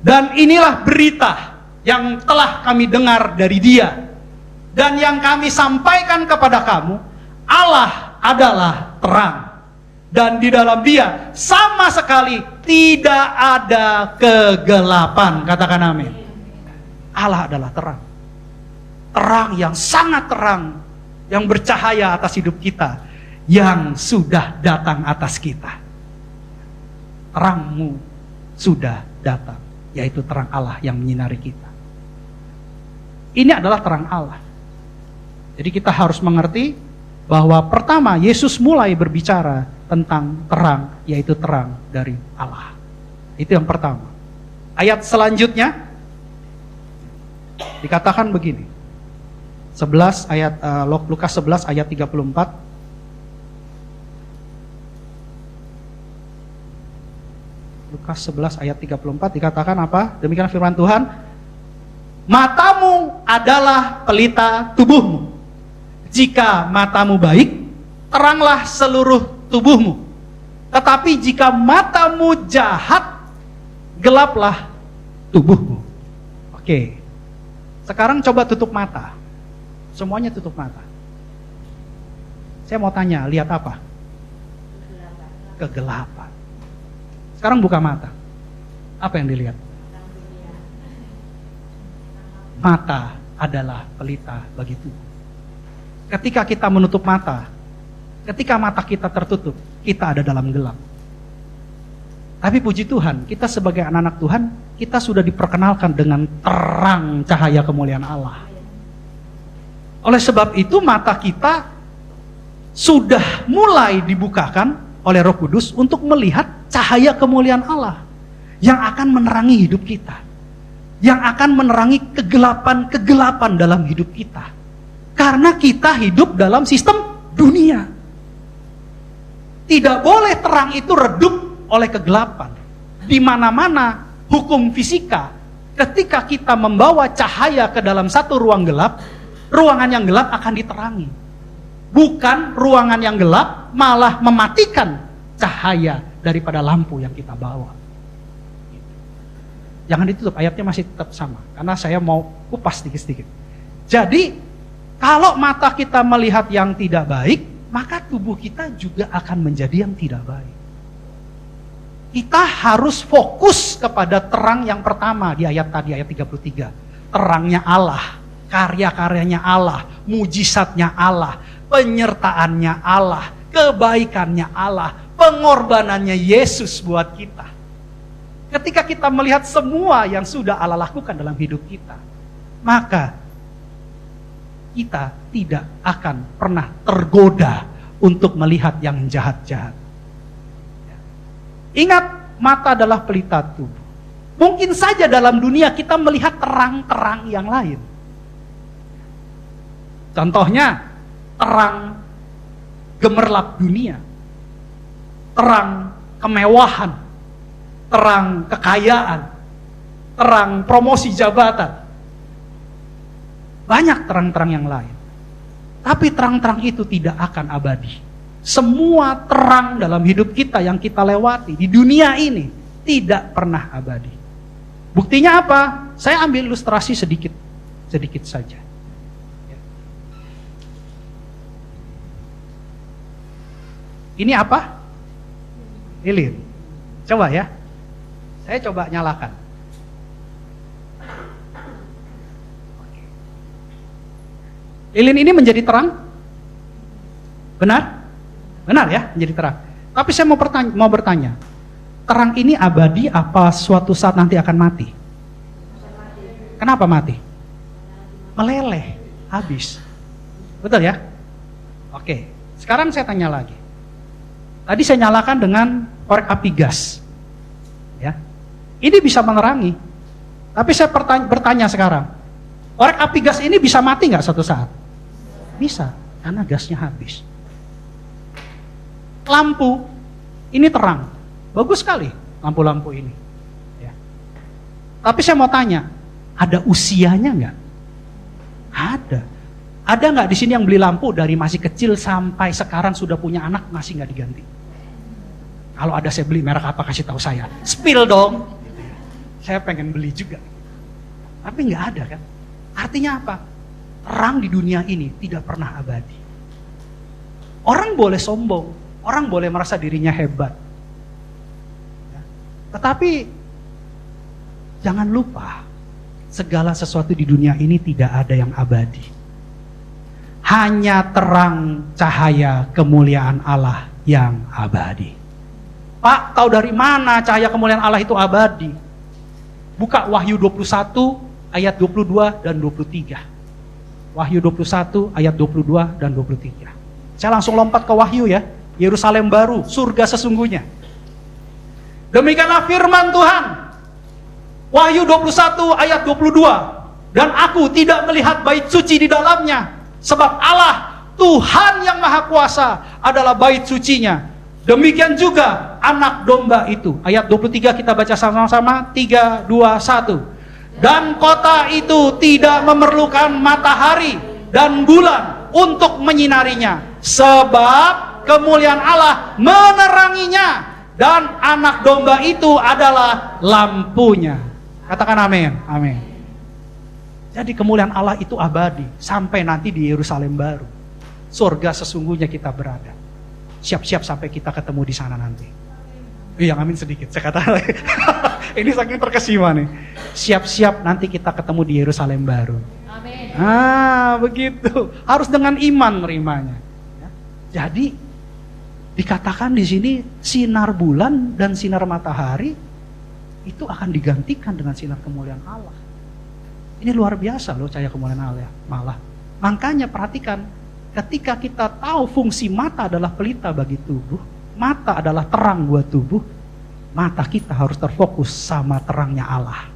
Dan inilah berita yang telah kami dengar dari Dia. Dan yang kami sampaikan kepada kamu, Allah adalah terang. Dan di dalam Dia sama sekali tidak ada kegelapan. Katakan amin. Allah adalah terang. Terang yang sangat terang, yang bercahaya atas hidup kita, yang sudah datang atas kita. Terangmu sudah datang, yaitu terang Allah yang menyinari kita. Ini adalah terang Allah. Jadi kita harus mengerti bahwa pertama Yesus mulai berbicara tentang terang, yaitu terang dari Allah. Itu yang pertama. Ayat selanjutnya dikatakan begini. 11 ayat Lukas 11 ayat 34. Lukas 11 ayat 34 dikatakan apa? Demikian firman Tuhan, matamu adalah pelita tubuhmu. Jika matamu baik, teranglah seluruh tubuhmu. Tetapi jika matamu jahat, gelaplah tubuhmu. Oke. Sekarang coba tutup mata. Semuanya tutup mata. Saya mau tanya, lihat apa? Kegelapan. Sekarang buka mata. Apa yang dilihat? Mata adalah pelita bagi tubuh. Ketika kita menutup mata, ketika mata kita tertutup, kita ada dalam gelap. Tapi puji Tuhan, kita sebagai anak-anak Tuhan, kita sudah diperkenalkan dengan terang cahaya kemuliaan Allah. Oleh sebab itu mata kita sudah mulai dibukakan oleh Roh Kudus untuk melihat cahaya kemuliaan Allah yang akan menerangi hidup kita, yang akan menerangi kegelapan-kegelapan dalam hidup kita. Karena kita hidup dalam sistem dunia. Tidak boleh terang itu redup oleh kegelapan. Di mana-mana hukum fisika, ketika kita membawa cahaya ke dalam satu ruang gelap, ruangan yang gelap akan diterangi. Bukan ruangan yang gelap malah mematikan cahaya daripada lampu yang kita bawa. Jangan ditutup, ayatnya masih tetap sama. Karena saya mau kupas sedikit-sedikit. Jadi, kalau mata kita melihat yang tidak baik, maka tubuh kita juga akan menjadi yang tidak baik. Kita harus fokus kepada terang yang pertama di ayat tadi, ayat 33. Terangnya Allah, karya-karyanya Allah, mujizatnya Allah, penyertaannya Allah, kebaikannya Allah, pengorbanannya Yesus buat kita. Ketika kita melihat semua yang sudah Allah lakukan dalam hidup kita, maka kita tidak akan pernah tergoda untuk melihat yang jahat-jahat. Ingat, mata adalah pelita tubuh. Mungkin saja dalam dunia kita melihat terang-terang yang lain. Contohnya, terang gemerlap dunia, terang kemewahan, terang kekayaan, terang promosi jabatan. Banyak terang-terang yang lain. Tapi terang-terang itu tidak akan abadi. Semua terang dalam hidup kita yang kita lewati di dunia ini tidak pernah abadi. Buktinya apa? Saya ambil ilustrasi sedikit saja. Ini apa? Lilin. Coba ya. Saya coba nyalakan. Lilin ini menjadi terang? Benar? Benar ya, menjadi terang. Tapi saya mau bertanya, terang ini abadi apa suatu saat nanti akan mati? Kenapa mati? Meleleh, habis. Betul ya? Oke, sekarang saya tanya lagi. Tadi saya nyalakan dengan korek api gas. Ya. Ini bisa menerangi. Tapi saya bertanya sekarang, korek api gas ini bisa mati nggak suatu saat? Bisa, karena gasnya habis. Lampu, ini terang. Bagus sekali lampu-lampu ini. Ya. Tapi saya mau tanya, ada usianya nggak? Ada. Ada nggak di sini yang beli lampu dari masih kecil sampai sekarang sudah punya anak masih nggak diganti? Kalau ada saya beli merek apa kasih tahu saya. Spill dong. Saya pengen beli juga. Tapi nggak ada kan? Artinya apa? Terang di dunia ini tidak pernah abadi. Orang boleh sombong, orang boleh merasa dirinya hebat. Ya. Tetapi jangan lupa, segala sesuatu di dunia ini tidak ada yang abadi. Hanya terang cahaya kemuliaan Allah yang abadi. Pak, tahu dari mana cahaya kemuliaan Allah itu abadi? Buka Wahyu 21 ayat 22 dan 23. Wahyu 21 ayat 22 dan 23. Saya langsung lompat ke Wahyu ya. Yerusalem baru, surga sesungguhnya. Demikianlah firman Tuhan. Wahyu 21 ayat 22. Dan aku tidak melihat bait suci di dalamnya. Sebab Allah, Tuhan yang Maha Kuasa adalah bait sucinya. Demikian juga anak domba itu. Ayat 23 kita baca sama-sama. 3, 2, 1. Dan kota itu tidak memerlukan matahari dan bulan untuk menyinarinya, sebab kemuliaan Allah meneranginya, dan anak domba itu adalah lampunya. Katakan amin. Amin. Jadi kemuliaan Allah itu abadi sampai nanti di Yerusalem baru. Surga sesungguhnya kita berada. Siap-siap sampai kita ketemu di sana nanti. Yang amin sedikit, saya katakan. Ini saking terkesima nih. Siap-siap nanti kita ketemu di Yerusalem baru. Amin. Begitu. Harus dengan iman menerimanya. Ya. Jadi dikatakan di sini sinar bulan dan sinar matahari itu akan digantikan dengan sinar kemuliaan Allah. Ini luar biasa loh cahaya kemuliaan Allah malah. Makanya perhatikan, ketika kita tahu fungsi mata adalah pelita bagi tubuh, mata adalah terang buat tubuh, mata kita harus terfokus sama terangnya Allah.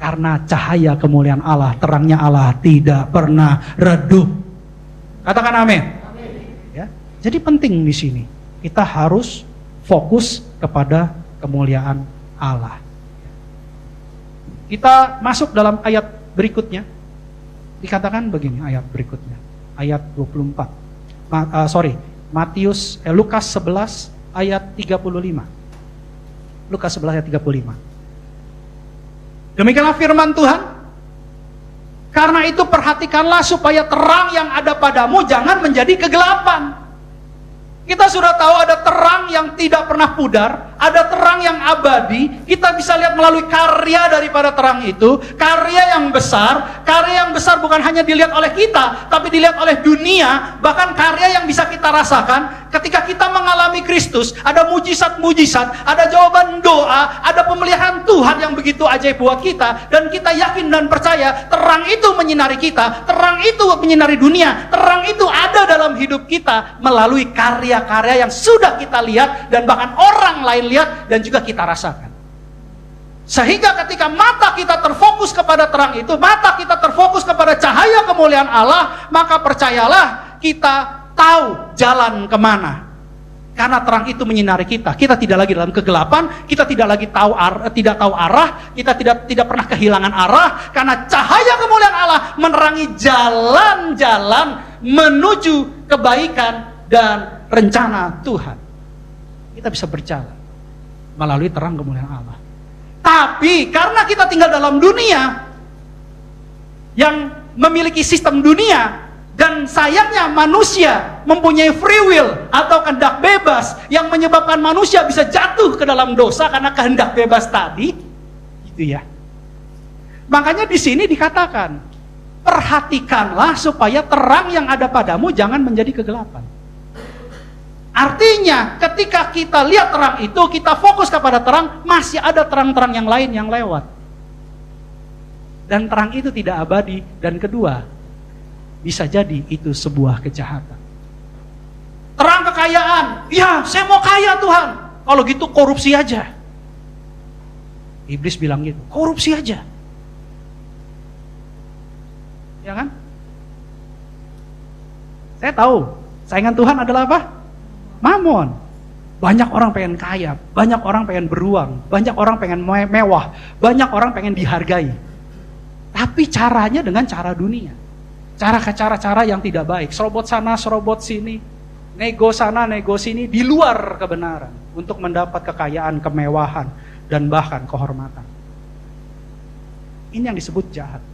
Karena cahaya kemuliaan Allah, terangnya Allah tidak pernah redup. Katakan amin. Ya. Jadi penting di sini, kita harus fokus kepada kemuliaan Allah. Kita masuk dalam ayat berikutnya. Dikatakan begini ayat berikutnya. Ayat 24. Lukas 11 ayat 35. Lukas 11 ayat 35. Demikianlah firman Tuhan. Karena itu perhatikanlah supaya terang yang ada padamu jangan menjadi kegelapan. Kita sudah tahu ada terang yang tidak pernah pudar, ada terang yang abadi. Kita bisa lihat melalui karya daripada terang itu, karya yang besar bukan hanya dilihat oleh kita, tapi dilihat oleh dunia, bahkan karya yang bisa kita rasakan ketika kita mengalami Kristus. Ada mujizat-mujizat, ada jawaban doa, ada pemeliharaan Tuhan yang begitu ajaib buat kita, dan kita yakin dan percaya terang itu menyinari kita, terang itu menyinari dunia, terang itu ada dalam hidup kita melalui karya-karya yang sudah kita lihat dan bahkan orang lain lihat dan juga kita rasakan. Sehingga ketika mata kita terfokus kepada terang itu, mata kita terfokus kepada cahaya kemuliaan Allah, maka percayalah kita tahu jalan kemana. Karena terang itu menyinari kita. Kita tidak lagi dalam kegelapan, kita tidak lagi tahu arah, kita tidak pernah kehilangan arah, karena cahaya kemuliaan Allah menerangi jalan-jalan menuju kebaikan dan rencana Tuhan. Kita bisa berjalan melalui terang kemuliaan Allah. Tapi karena kita tinggal dalam dunia yang memiliki sistem dunia, dan sayangnya manusia mempunyai free will atau kehendak bebas yang menyebabkan manusia bisa jatuh ke dalam dosa karena kehendak bebas tadi, gitu ya. Makanya di sini dikatakan, perhatikanlah supaya terang yang ada padamu jangan menjadi kegelapan. Artinya ketika kita lihat terang itu, kita fokus kepada terang, masih ada terang-terang yang lain yang lewat. Dan terang itu tidak abadi. Dan kedua, bisa jadi itu sebuah kejahatan. Terang kekayaan, ya saya mau kaya Tuhan. Kalau gitu korupsi aja. Iblis bilang gitu, korupsi aja. Ya kan? Saya tahu, saingan Tuhan adalah apa? Mamon. Banyak orang pengen kaya, banyak orang pengen beruang, banyak orang pengen mewah, banyak orang pengen dihargai. Tapi caranya dengan cara dunia. Cara-cara yang tidak baik, serobot sana, serobot sini, nego sana, nego sini, di luar kebenaran, untuk mendapat kekayaan, kemewahan, dan bahkan kehormatan. Ini yang disebut jahat.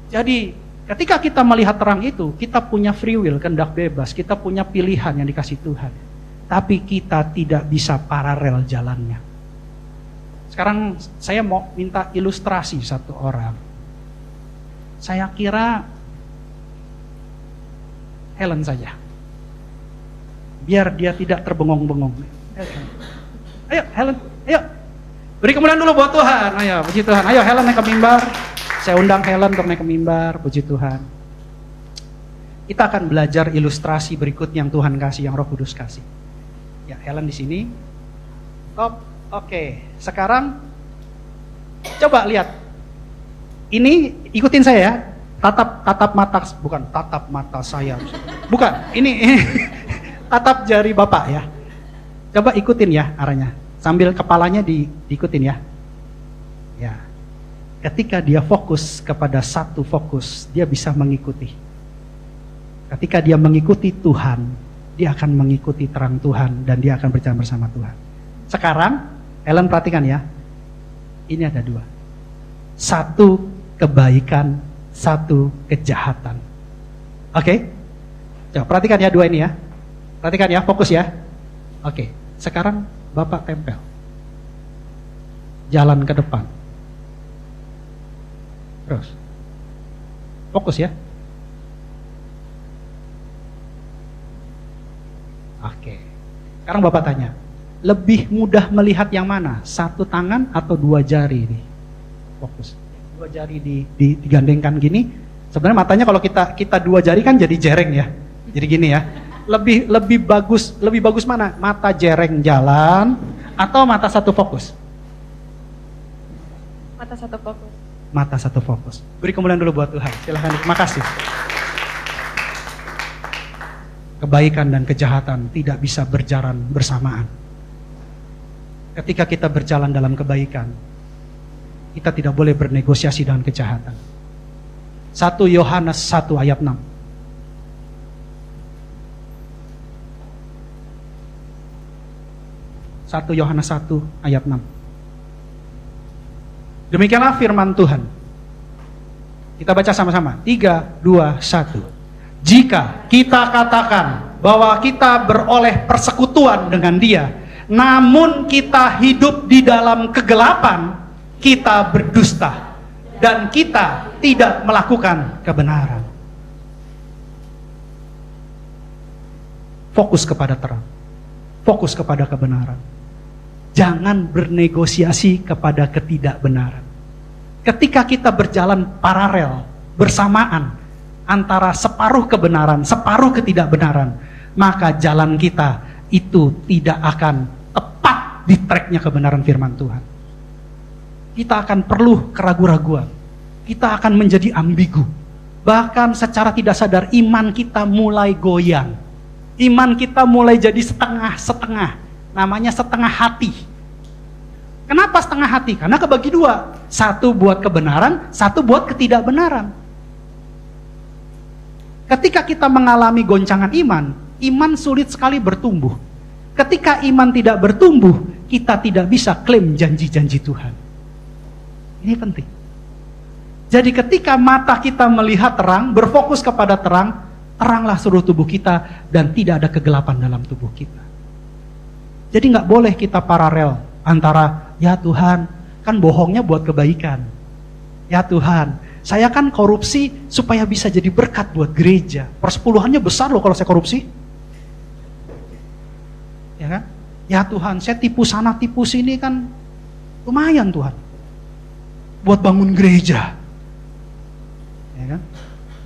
Jadi, ketika kita melihat terang itu, kita punya free will, kehendak bebas, kita punya pilihan yang dikasih Tuhan. Tapi kita tidak bisa paralel jalannya. Sekarang saya mau minta ilustrasi satu orang. Saya kira Helen saja. Biar dia tidak terbengong-bengong. Ayo Helen, ayo. Beri kemuliaan dulu buat Tuhan. Ayo, puji Tuhan. Ayo Helen naik ke mimbar. Saya undang Helen untuk naik ke mimbar. Puji Tuhan. Kita akan belajar ilustrasi berikut yang Tuhan kasih, yang Roh Kudus kasih. Ya, Helen di sini. Oke. Sekarang coba lihat. Ini ikutin saya ya. Tatap mata, bukan tatap mata saya. Bukan, ini tatap jari Bapak ya. Coba ikutin ya arahnya. Sambil kepalanya diikutin ya. Ya. Ketika dia fokus kepada satu fokus, dia bisa mengikuti. Ketika dia mengikuti Tuhan, dia akan mengikuti terang Tuhan dan dia akan berjalan bersama Tuhan. Sekarang, Ellen perhatikan ya. Ini ada dua. Satu kebaikan, satu kejahatan. Oke? Coba perhatikan ya dua ini ya. Perhatikan ya, fokus ya. Oke, sekarang Bapak tempel. Jalan ke depan. Terus. Fokus ya. Oke. Sekarang Bapak tanya, lebih mudah melihat yang mana? Satu tangan atau dua jari ini? Fokus. Dua jari digandengkan gini. Sebenarnya matanya kalau kita dua jari kan jadi jereng ya. Jadi gini ya. Lebih bagus mana? Mata jereng jalan atau mata satu fokus? Mata satu fokus. Mata satu fokus. Beri kemuliaan dulu buat Tuhan. Silahkan, terima kasih. Kebaikan dan kejahatan tidak bisa berjalan bersamaan. Ketika kita berjalan dalam kebaikan, kita tidak boleh bernegosiasi dengan kejahatan. 1 Yohanes 1 ayat 6. 1 Yohanes 1 ayat 6. Demikianlah firman Tuhan. Kita baca sama-sama. 3, 2, 1. Jika kita katakan bahwa kita beroleh persekutuan dengan Dia, namun kita hidup di dalam kegelapan, kita berdusta dan kita tidak melakukan kebenaran. Fokus kepada terang. Fokus kepada kebenaran. Jangan bernegosiasi kepada ketidakbenaran. Ketika kita berjalan paralel, bersamaan, antara separuh kebenaran, separuh ketidakbenaran, maka jalan kita itu tidak akan tepat di tracknya kebenaran firman Tuhan. Kita akan perlu keraguan-raguan. Kita akan menjadi ambigu. Bahkan secara tidak sadar iman kita mulai goyang. Iman kita mulai jadi setengah-setengah. Namanya setengah hati. Kenapa setengah hati? Karena kebagi dua. Satu buat kebenaran, satu buat ketidakbenaran. Ketika kita mengalami goncangan iman, iman sulit sekali bertumbuh. Ketika iman tidak bertumbuh, kita tidak bisa klaim janji-janji Tuhan. Ini penting. Jadi ketika mata kita melihat terang, berfokus kepada terang, teranglah seluruh tubuh kita dan tidak ada kegelapan dalam tubuh kita. Jadi nggak boleh kita paralel antara, ya Tuhan, kan bohongnya buat kebaikan. Ya Tuhan, saya kan korupsi supaya bisa jadi berkat buat gereja. Persepuluhannya besar loh kalau saya korupsi. Ya kan? Ya Tuhan, saya tipu sana tipu sini kan lumayan Tuhan. Buat bangun gereja. Ya kan?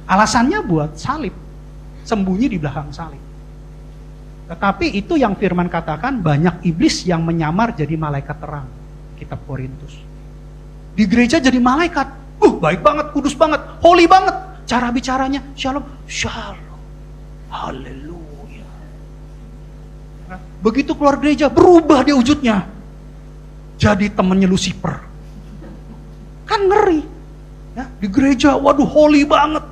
Alasannya buat salib. Sembunyi di belakang salib. Tetapi itu yang firman katakan, banyak iblis yang menyamar jadi malaikat terang. Kitab Korintus. Di gereja jadi malaikat. Baik banget, kudus banget, holy banget. Cara bicaranya, shalom, shalom. Haleluya. Begitu keluar gereja, berubah dia wujudnya. Jadi temannya Lucifer. Kan ngeri. Ya, di gereja, waduh holy banget.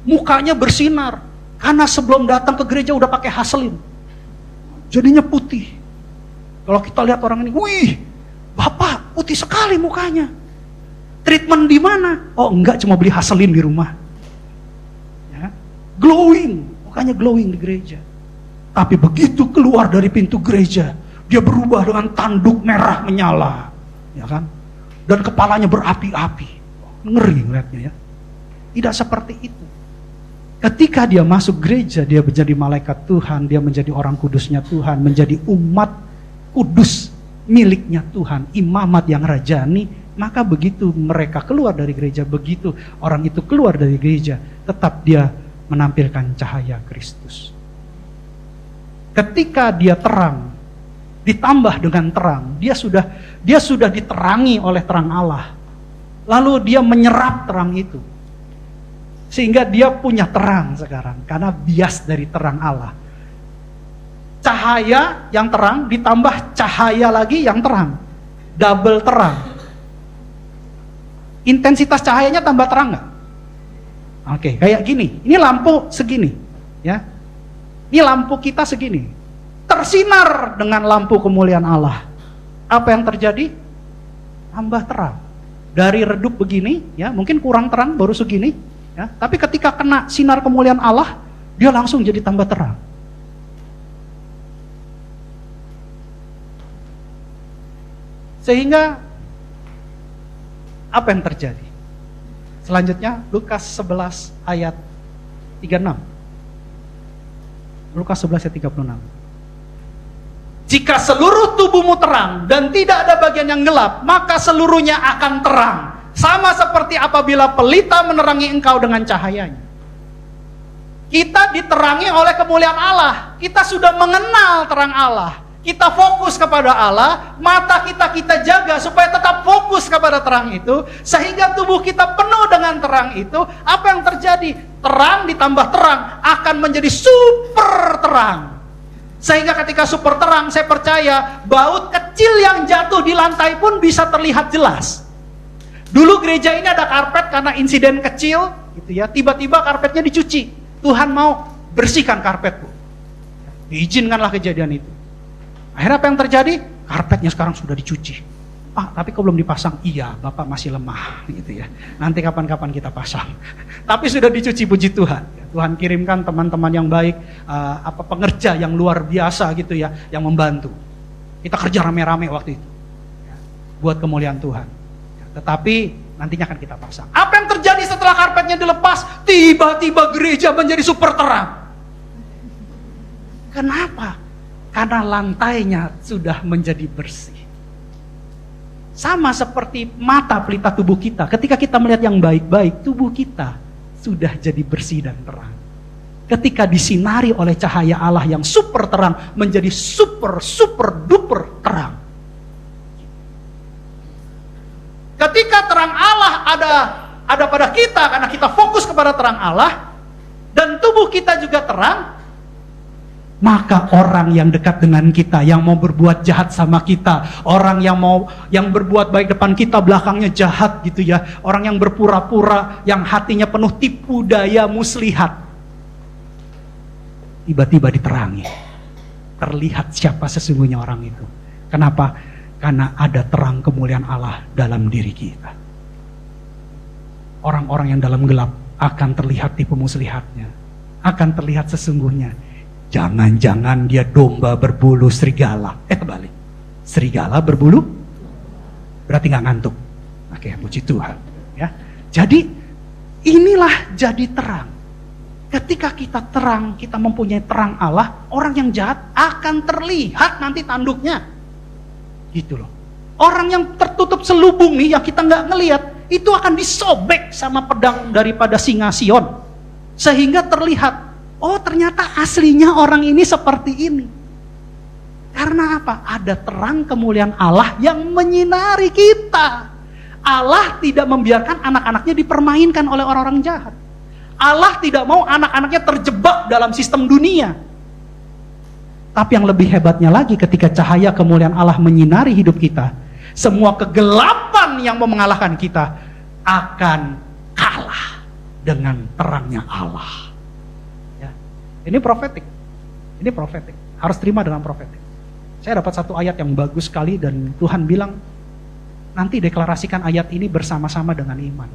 Mukanya bersinar. Karena sebelum datang ke gereja udah pakai haselin. Jadinya putih. Kalau kita lihat orang ini, wih, Bapak putih sekali mukanya. Treatment di mana? Oh enggak, cuma beli haselin di rumah. Ya. Glowing, mukanya glowing di gereja. Tapi begitu keluar dari pintu gereja, dia berubah dengan tanduk merah menyala. Ya kan? Dan kepalanya berapi-api. Ngeri ngeliatnya ya. Tidak seperti itu. Ketika dia masuk gereja, dia menjadi malaikat Tuhan, dia menjadi orang kudusnya Tuhan, menjadi umat kudus miliknya Tuhan, imamat yang rajani, maka begitu mereka keluar dari gereja, begitu orang itu keluar dari gereja, tetap dia menampilkan cahaya Kristus. Ketika dia terang, ditambah dengan terang, dia sudah diterangi oleh terang Allah. Lalu dia menyerap terang itu. Sehingga dia punya terang sekarang, karena bias dari terang Allah. Cahaya yang terang ditambah cahaya lagi yang terang. Double terang. Intensitas cahayanya tambah terang nggak? Oke, kayak gini. Ini lampu segini, ya. Ini lampu kita segini. Tersinar dengan lampu kemuliaan Allah. Apa yang terjadi? Tambah terang. Dari redup begini, ya, mungkin kurang terang baru segini, ya. Tapi ketika kena sinar kemuliaan Allah, dia langsung jadi tambah terang. Sehingga apa yang terjadi? Selanjutnya Lukas 11 ayat 36. Lukas 11 ayat 36. Jika seluruh tubuhmu terang dan tidak ada bagian yang gelap, maka seluruhnya akan terang. Sama seperti apabila pelita menerangi engkau dengan cahayanya. Kita diterangi oleh kemuliaan Allah. Kita sudah mengenal terang Allah. Kita fokus kepada Allah, mata kita jaga supaya tetap fokus kepada terang itu, sehingga tubuh kita penuh dengan terang itu. Apa yang terjadi? Terang ditambah terang akan menjadi super terang. Sehingga ketika super terang, saya percaya baut kecil yang jatuh di lantai pun bisa terlihat jelas. Dulu gereja ini ada karpet karena insiden kecil, gitu ya. Tiba-tiba karpetnya dicuci. Tuhan mau bersihkan karpet, Bu. Diizinkanlah kejadian itu. Akhirnya apa yang terjadi? Karpetnya sekarang sudah dicuci. Pak, tapi kok belum dipasang? Iya, Bapak masih lemah, gitu ya. Nanti kapan-kapan kita pasang. Tapi sudah dicuci, puji Tuhan. Tuhan kirimkan teman-teman yang baik, pengerja yang luar biasa gitu ya, yang membantu. Kita kerja rame-rame waktu itu, buat kemuliaan Tuhan. Tetapi nantinya akan kita pasang. Apa yang terjadi setelah karpetnya dilepas? Tiba-tiba gereja menjadi super terang. Kenapa? Karena lantainya sudah menjadi bersih. Sama seperti mata pelita tubuh kita. Ketika kita melihat yang baik-baik, tubuh kita sudah jadi bersih dan terang. Ketika disinari oleh cahaya Allah yang super terang, menjadi super duper terang. Ketika terang Allah ada pada kita, karena kita fokus kepada terang Allah, dan tubuh kita juga terang, maka orang yang dekat dengan kita, yang mau berbuat jahat sama kita, orang yang berbuat baik depan kita, belakangnya jahat gitu ya, orang yang berpura-pura, yang hatinya penuh tipu daya muslihat, tiba-tiba diterangi, terlihat siapa sesungguhnya orang itu. Kenapa? Karena ada terang kemuliaan Allah dalam diri kita. Orang-orang yang dalam gelap akan terlihat tipu muslihatnya, akan terlihat sesungguhnya. Jangan-jangan dia domba berbulu serigala. Kebalik. Serigala berbulu berarti nggak ngantuk. Oke, puji Tuhan. Ya. Jadi inilah jadi terang. Ketika kita terang, kita mempunyai terang Allah, orang yang jahat akan terlihat nanti tanduknya. Gitu loh. Orang yang tertutup selubung nih, yang kita nggak ngelihat, itu akan disobek sama pedang daripada singa Sion. Sehingga terlihat, oh ternyata aslinya orang ini seperti ini. Karena apa? Ada terang kemuliaan Allah yang menyinari kita. Allah tidak membiarkan anak-anaknya dipermainkan oleh orang-orang jahat. Allah tidak mau anak-anaknya terjebak dalam sistem dunia. Tapi yang lebih hebatnya lagi, ketika cahaya kemuliaan Allah menyinari hidup kita, semua kegelapan yang mau mengalahkan kita akan kalah dengan terangnya Allah. Ini profetik. Ini profetik. Harus terima dengan profetik. Saya dapat satu ayat yang bagus sekali dan Tuhan bilang, nanti deklarasikan ayat ini bersama-sama dengan iman.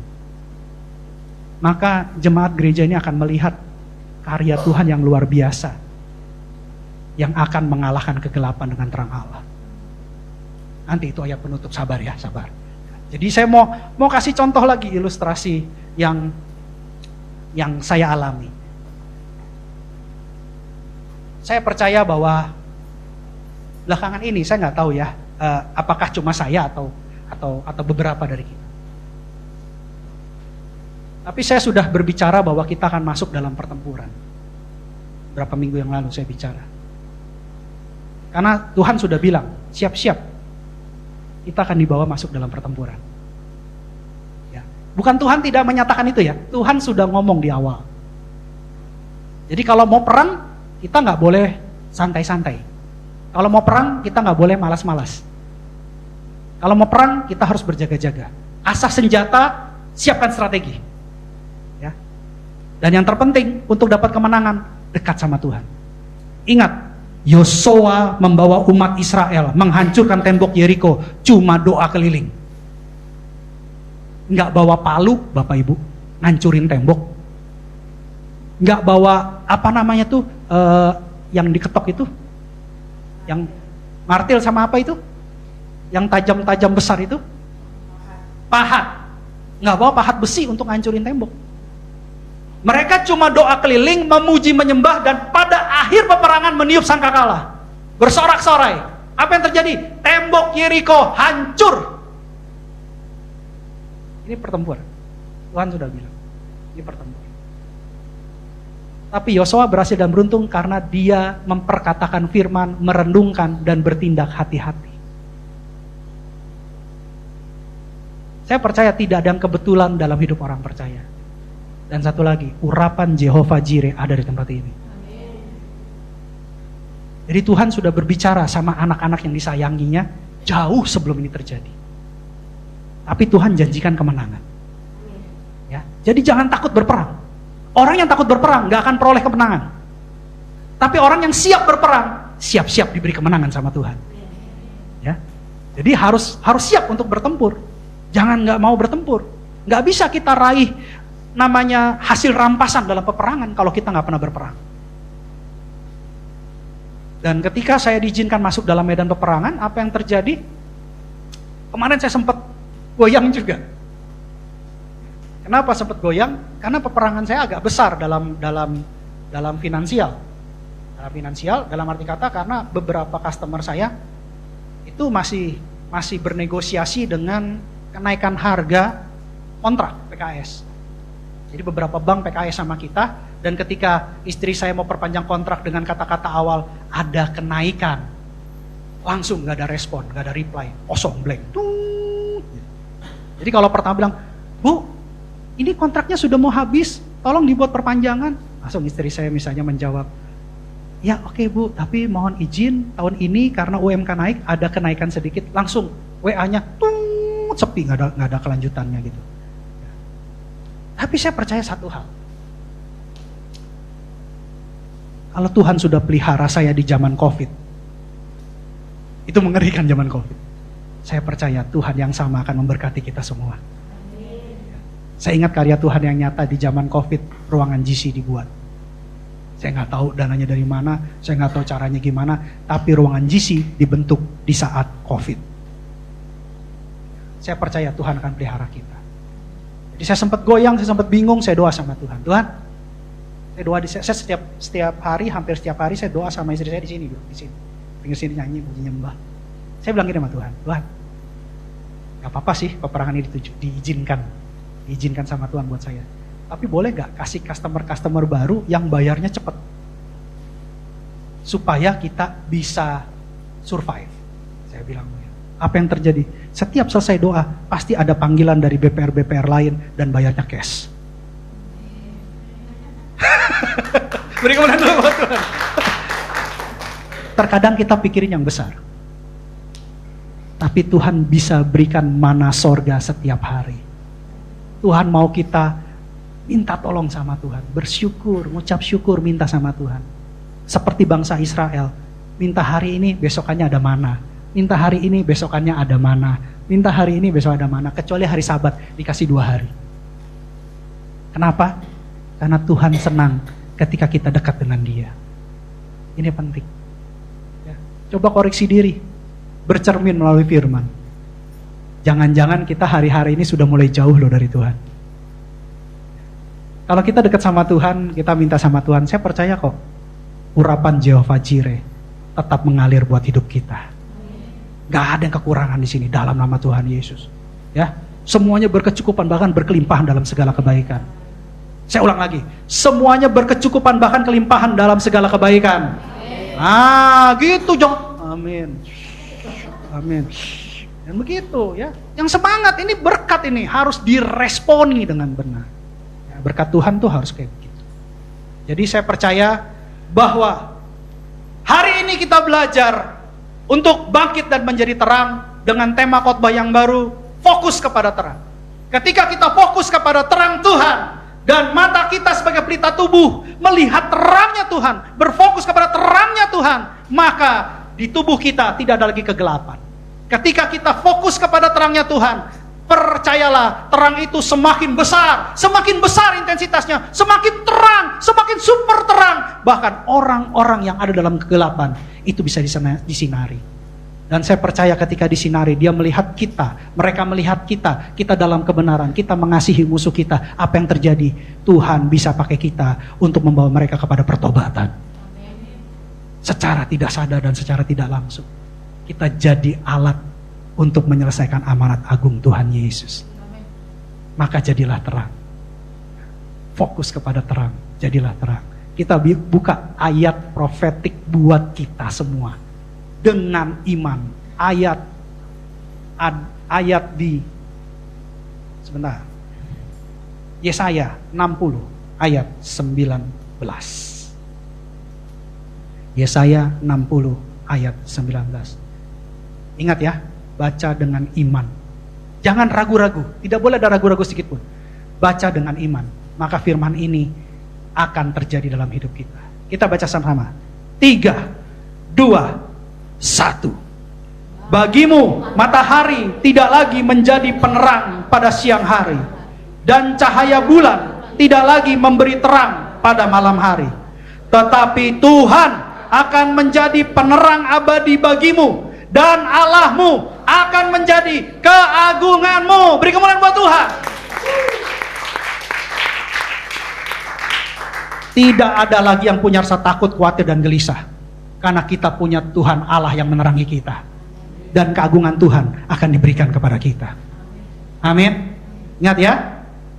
Maka jemaat gereja ini akan melihat karya Tuhan yang luar biasa, yang akan mengalahkan kegelapan dengan terang Allah. Nanti itu ayat penutup, sabar ya, sabar. Jadi saya mau kasih contoh lagi ilustrasi yang saya alami. Saya percaya bahwa belakangan ini, saya nggak tahu ya, apakah cuma saya atau beberapa dari kita. Tapi saya sudah berbicara bahwa kita akan masuk dalam pertempuran. Berapa minggu yang lalu saya bicara. Karena Tuhan sudah bilang, siap-siap, kita akan dibawa masuk dalam pertempuran. Ya. Bukan Tuhan tidak menyatakan itu ya, Tuhan sudah ngomong di awal. Jadi kalau mau perang, kita nggak boleh santai-santai. Kalau mau perang, kita nggak boleh malas-malas. Kalau mau perang, kita harus berjaga-jaga. Asah senjata, siapkan strategi. Ya. Dan yang terpenting, untuk dapat kemenangan, dekat sama Tuhan. Ingat, Yosua membawa umat Israel menghancurkan tembok Yeriko, cuma doa keliling. Nggak bawa palu, Bapak Ibu, ngancurin tembok. Nggak bawa, apa namanya tuh, yang diketok itu, yang martil sama apa itu, yang tajam-tajam besar itu, pahat. Nggak bawa pahat besi untuk ngancurin tembok. Mereka cuma doa keliling, memuji, menyembah, dan pada akhir peperangan meniup sangkakala, bersorak-sorai. Apa yang terjadi? Tembok Yeriko hancur. Ini pertempuran. Tuhan sudah bilang, ini pertempuran. Tapi Yosua berhasil dan beruntung karena dia memperkatakan firman, merenungkan, dan bertindak hati-hati. Saya percaya tidak ada yang kebetulan dalam hidup orang percaya. Dan satu lagi, urapan Jehovah Jireh ada di tempat ini. Jadi Tuhan sudah berbicara sama anak-anak yang disayanginya jauh sebelum ini terjadi. Tapi Tuhan janjikan kemenangan. Ya, jadi jangan takut berperang. Orang yang takut berperang gak akan peroleh kemenangan. Tapi orang yang siap berperang, siap-siap diberi kemenangan sama Tuhan. Ya, jadi harus siap untuk bertempur. Jangan gak mau bertempur. Gak bisa kita raih namanya hasil rampasan dalam peperangan kalau kita nggak pernah berperang. Dan ketika saya diizinkan masuk dalam medan peperangan, apa yang terjadi? Kemarin saya sempat goyang juga. Kenapa sempat goyang? Karena peperangan saya agak besar dalam finansial. Dalam finansial, dalam arti kata karena beberapa customer saya itu masih bernegosiasi dengan kenaikan harga kontrak PKS. Jadi beberapa bank PKS sama kita, dan ketika istri saya mau perpanjang kontrak dengan kata-kata awal, ada kenaikan. Langsung gak ada respon, gak ada reply, kosong, blank. Jadi kalau pertama bilang, Bu, ini kontraknya sudah mau habis, tolong dibuat perpanjangan. Langsung istri saya misalnya menjawab, ya oke Bu, tapi mohon izin tahun ini karena UMK naik, ada kenaikan sedikit. Langsung WA-nya, sepi, gak ada kelanjutannya gitu. Tapi saya percaya satu hal. Kalau Tuhan sudah pelihara saya di zaman COVID, itu mengerikan zaman COVID. Saya percaya Tuhan yang sama akan memberkati kita semua. Saya ingat karya Tuhan yang nyata di zaman COVID, ruangan GC dibuat. Saya nggak tahu dananya dari mana, saya nggak tahu caranya gimana, tapi ruangan GC dibentuk di saat COVID. Saya percaya Tuhan akan pelihara kita. Jadi saya sempat goyang, saya sempat bingung, saya doa sama Tuhan. Tuhan, saya doa saya setiap hari, hampir setiap hari saya doa sama istri saya di sini, di sini. Pinggir sini nyanyi, puji nyembah. Saya bilang gini sama Tuhan, Tuhan, gak apa-apa sih peperangan ini diizinkan sama Tuhan buat saya. Tapi boleh gak kasih customer baru yang bayarnya cepat? Supaya kita bisa survive. Saya bilang, apa yang terjadi? Setiap selesai doa, pasti ada panggilan dari BPR lain dan bayarnya cash. Beri kemuliaan dulu buat Tuhan. Terkadang kita pikirin yang besar. Tapi Tuhan bisa berikan mana sorga setiap hari. Tuhan mau kita minta tolong sama Tuhan. Bersyukur, mengucap syukur, minta sama Tuhan. Seperti bangsa Israel. Minta hari ini, besokannya ada mana. Minta hari ini, besokannya ada mana. Minta hari ini, besok ada mana. Kecuali hari Sabat, dikasih 2 hari. Kenapa? Karena Tuhan senang ketika kita dekat dengan Dia. Ini penting. Ya. Coba koreksi diri. Bercermin melalui firman. Jangan-jangan kita hari-hari ini sudah mulai jauh loh dari Tuhan. Kalau kita dekat sama Tuhan, kita minta sama Tuhan, saya percaya kok. Urapan Jehovah Jireh tetap mengalir buat hidup kita. Gak ada yang kekurangan di sini dalam nama Tuhan Yesus. Ya, semuanya berkecukupan bahkan berkelimpahan dalam segala kebaikan. Saya ulang lagi, semuanya berkecukupan bahkan kelimpahan dalam segala kebaikan. Gitu John. Amin. Amin. Dan begitu ya. Yang semangat ini berkat ini harus diresponi dengan benar. Ya, berkat Tuhan tuh harus kayak begitu. Jadi saya percaya bahwa hari ini kita belajar untuk bangkit dan menjadi terang dengan tema khotbah yang baru, fokus kepada terang. Ketika kita fokus kepada terang Tuhan dan mata kita sebagai pelita tubuh melihat terangnya Tuhan, berfokus kepada terangnya Tuhan, maka di tubuh kita tidak ada lagi kegelapan. Ketika kita fokus kepada terangnya Tuhan, percayalah, terang itu semakin besar intensitasnya, semakin terang, semakin super terang. Bahkan orang-orang yang ada dalam kegelapan itu bisa disinari. Dan saya percaya ketika disinari, dia melihat kita, mereka melihat kita dalam kebenaran, kita mengasihi musuh kita. Apa yang terjadi? Tuhan bisa pakai kita untuk membawa mereka kepada pertobatan. Secara tidak sadar dan secara tidak langsung. Kita jadi alat untuk menyelesaikan amanat agung Tuhan Yesus. Maka jadilah terang. Fokus kepada terang, jadilah terang. Kita buka ayat profetik buat kita semua. Dengan iman. Ayat di sebentar. Yesaya 60 ayat 19. Yesaya 60 ayat 19. Ingat ya, baca dengan iman. Jangan ragu-ragu, tidak boleh ada ragu-ragu sedikit pun. Baca dengan iman, maka firman ini akan terjadi dalam hidup kita. Kita baca sama-sama. 3, 2, 1. Bagimu matahari tidak lagi menjadi penerang pada siang hari, dan cahaya bulan tidak lagi memberi terang pada malam hari. Tetapi Tuhan akan menjadi penerang abadi bagimu, dan Allahmu akan menjadi keagunganmu. Beri kemuliaan buat Tuhan. Tidak ada lagi yang punya rasa takut, khawatir, dan gelisah. Karena kita punya Tuhan Allah yang menerangi kita. Dan keagungan Tuhan akan diberikan kepada kita. Amin. Ingat ya,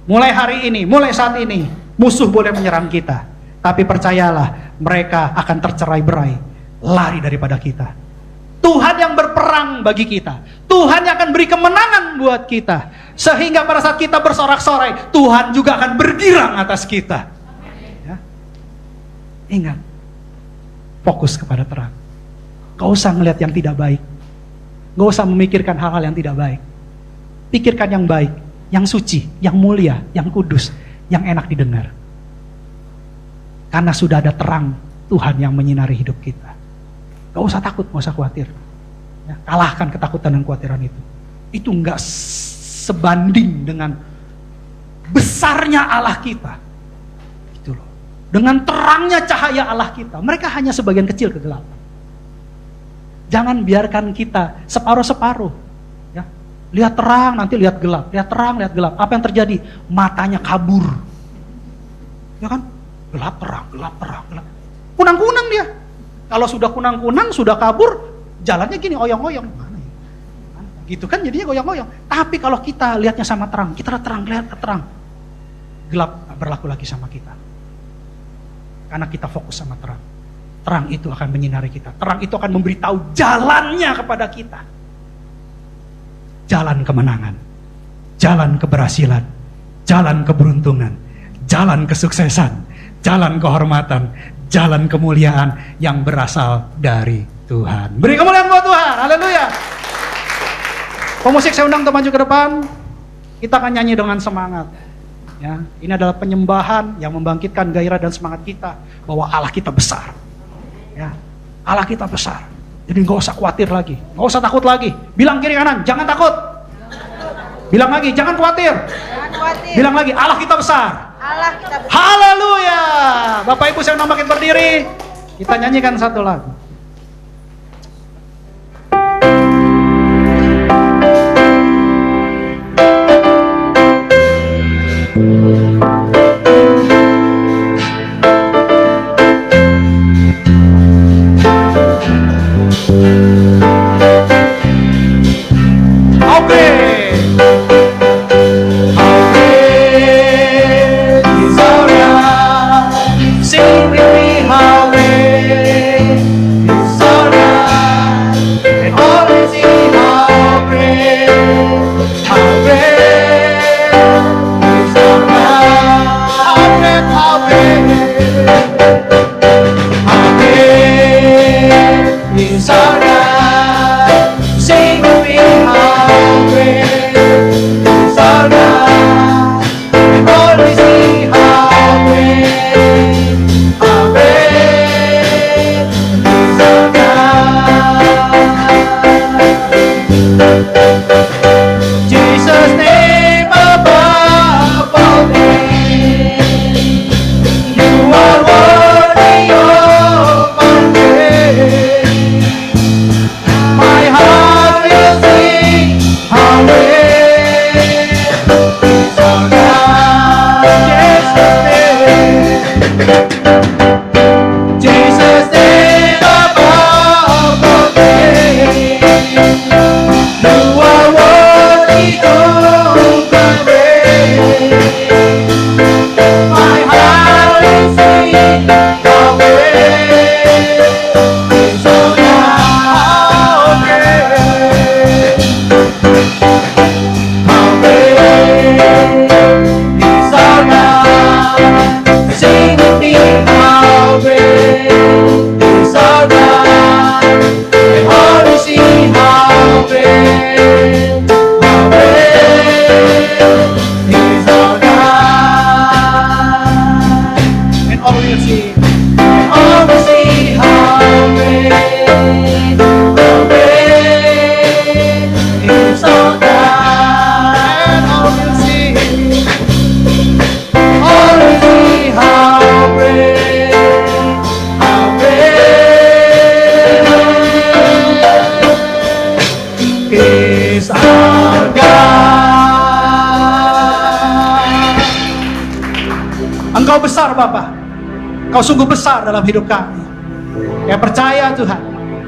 mulai hari ini, mulai saat ini, musuh boleh menyerang kita. Tapi percayalah, mereka akan tercerai-berai, lari daripada kita. Tuhan yang berperang bagi kita. Tuhan yang akan beri kemenangan buat kita. Sehingga pada saat kita bersorak-sorai, Tuhan juga akan bergirang atas kita. Ya. Ingat, fokus kepada terang. Gak usah ngelihat yang tidak baik. Gak usah memikirkan hal-hal yang tidak baik. Pikirkan yang baik, yang suci, yang mulia, yang kudus, yang enak didengar. Karena sudah ada terang Tuhan yang menyinari hidup kita. Gak usah takut, gak usah khawatir. Ya, kalahkan ketakutan dan kekhawatiran itu. Itu gak sebanding dengan besarnya Allah kita. Gitu loh. Dengan terangnya cahaya Allah kita. Mereka hanya sebagian kecil kegelapan. Jangan biarkan kita separuh-separuh. Ya. Lihat terang, nanti lihat gelap. Lihat terang, lihat gelap. Apa yang terjadi? Matanya kabur. Ya kan? Gelap terang, gelap terang, gelap. Kunang-kunang dia. Kalau sudah kunang-kunang, sudah kabur, jalannya gini, oyong-oyong. Mana ya? Gitu kan jadinya goyang-goyang. Tapi kalau kita lihatnya sama terang, kita terang, lihat terang. Gelap gak berlaku lagi sama kita. Karena kita fokus sama terang. Terang itu akan menyinari kita. Terang itu akan memberitahu jalannya kepada kita. Jalan kemenangan. Jalan keberhasilan. Jalan keberuntungan. Jalan kesuksesan. Jalan kehormatan. Jalan kemuliaan yang berasal dari Tuhan. Beri kemuliaan buat Tuhan. Haleluya. Pemusik saya undang untuk maju ke depan. Kita akan nyanyi dengan semangat. Ya, ini adalah penyembahan yang membangkitkan gairah dan semangat kita bahwa Allah kita besar. Ya, Allah kita besar. Jadi nggak usah khawatir lagi, nggak usah takut lagi. Bilang kiri kanan, jangan takut. Bilang lagi, jangan khawatir. Bilang lagi, Allah kita besar. Allah kita besar. Haleluya. Bapak Ibu saya undang makin berdiri. Kita nyanyikan satu lagu. Jesus name above all names. You are worthy of my praise. My heart will sing how great is our God. Jesus name above all names. You are worthy of my praise. My heart will sing how great is our God. How great is our God. Sing with me, how great is our God. And all will see how great is our God. And all will see, and all will see how great is our God. And all will see how great is our God. Engkau besar Bapa, Engkau sungguh besar dalam hidup kami. Ya percaya Tuhan,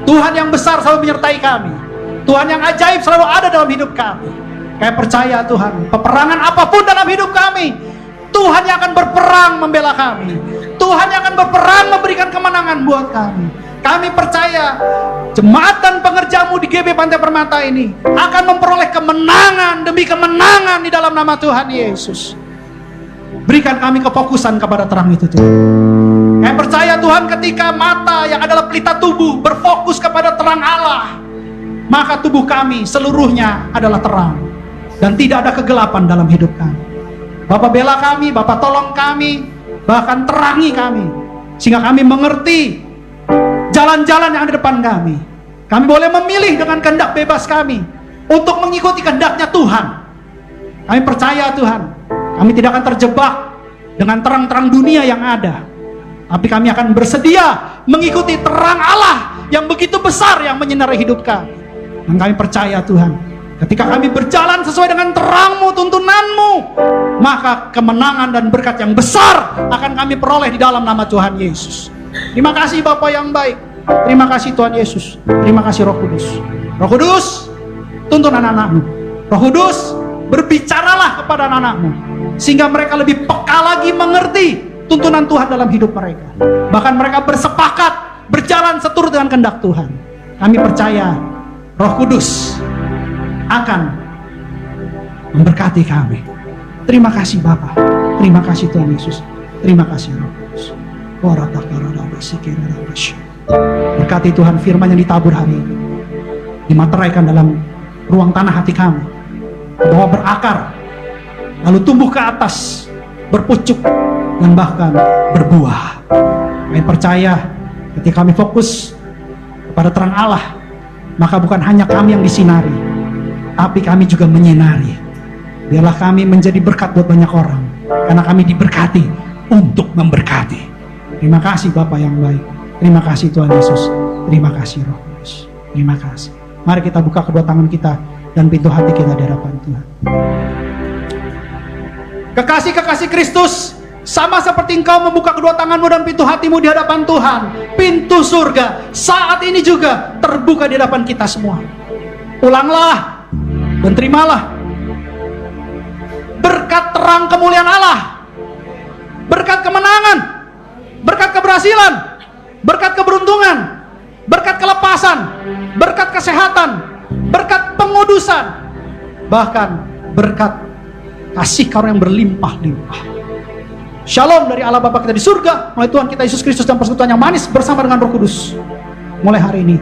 Tuhan yang besar selalu menyertai kami, Tuhan yang ajaib selalu ada dalam hidup kami. Kayak percaya Tuhan, peperangan apapun dalam hidup kami, Tuhan yang akan berperang membela kami, Tuhan yang akan berperang memberikan kemenangan buat kami. Kami percaya jemaat dan pengerjamu di GB Pantai Permata ini akan memperoleh kemenangan demi kemenangan di dalam nama Tuhan Yesus. Berikan kami kefokusan kepada terang itu Tuhan. Kami percaya Tuhan, ketika mata yang adalah pelita tubuh berfokus kepada terang Allah, maka tubuh kami seluruhnya adalah terang dan tidak ada kegelapan dalam hidup kami. Bapak bela kami, Bapak tolong kami, bahkan terangi kami, sehingga kami mengerti jalan-jalan yang ada di depan kami. Kami boleh memilih dengan kehendak bebas kami untuk mengikuti kehendaknya Tuhan. Kami percaya Tuhan, kami tidak akan terjebak dengan terang-terang dunia yang ada, tapi kami akan bersedia mengikuti terang Allah yang begitu besar yang menyinari hidup kami. Dan kami percaya Tuhan, ketika kami berjalan sesuai dengan terang-Mu, tuntunan-Mu, maka kemenangan dan berkat yang besar akan kami peroleh di dalam nama Tuhan Yesus. Terima kasih Bapa yang baik, terima kasih Tuhan Yesus, terima kasih Roh Kudus. Roh Kudus, tuntun anak-anak-Mu. Roh Kudus, berbicaralah kepada anak-anak-Mu, sehingga mereka lebih peka lagi mengerti tuntunan Tuhan dalam hidup mereka. Bahkan mereka bersepakat berjalan seturut dengan kehendak Tuhan. Kami percaya Roh Kudus akan memberkati kami. Terima kasih Bapa, terima kasih Tuhan Yesus, terima kasih Roh Kudus. Berkati Tuhan firman yang ditabur hari ini, dimateraikan dalam ruang tanah hati kami, bahwa berakar, lalu tumbuh ke atas, berpucuk, dan bahkan berbuah. Kami percaya ketika kami fokus kepada terang Allah, maka bukan hanya kami yang disinari, tapi kami juga menyinari. Biarlah kami menjadi berkat buat banyak orang, karena kami diberkati untuk memberkati. Terima kasih Bapa yang baik, terima kasih Tuhan Yesus, terima kasih Roh Kudus, terima kasih. Mari kita buka kedua tangan kita dan pintu hati kita di hadapan Tuhan. Kekasih-kekasih Kristus, sama seperti engkau membuka kedua tanganmu dan pintu hatimu di hadapan Tuhan, pintu surga saat ini juga terbuka di hadapan kita semua. Pulanglah dan terimalah berkat terang kemuliaan Allah, berkat kemenangan, berkat keberhasilan, berkat keberuntungan, berkat kelepasan, berkat kesehatan, berkat pengudusan, bahkan berkat kasih karunia yang berlimpah-limpah. Shalom dari Allah Bapa kita di surga, melalui Tuhan kita Yesus Kristus dan persekutuan yang manis bersama dengan Roh Kudus, mulai hari ini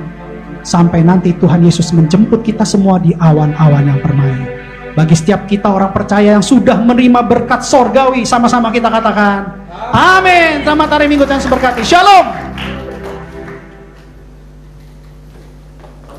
sampai nanti Tuhan Yesus menjemput kita semua di awan-awan yang permai. Bagi setiap kita orang percaya yang sudah menerima berkat sorgawi, sama-sama kita katakan amin. Selamat hari Minggu, Tuhan memberkati. Shalom.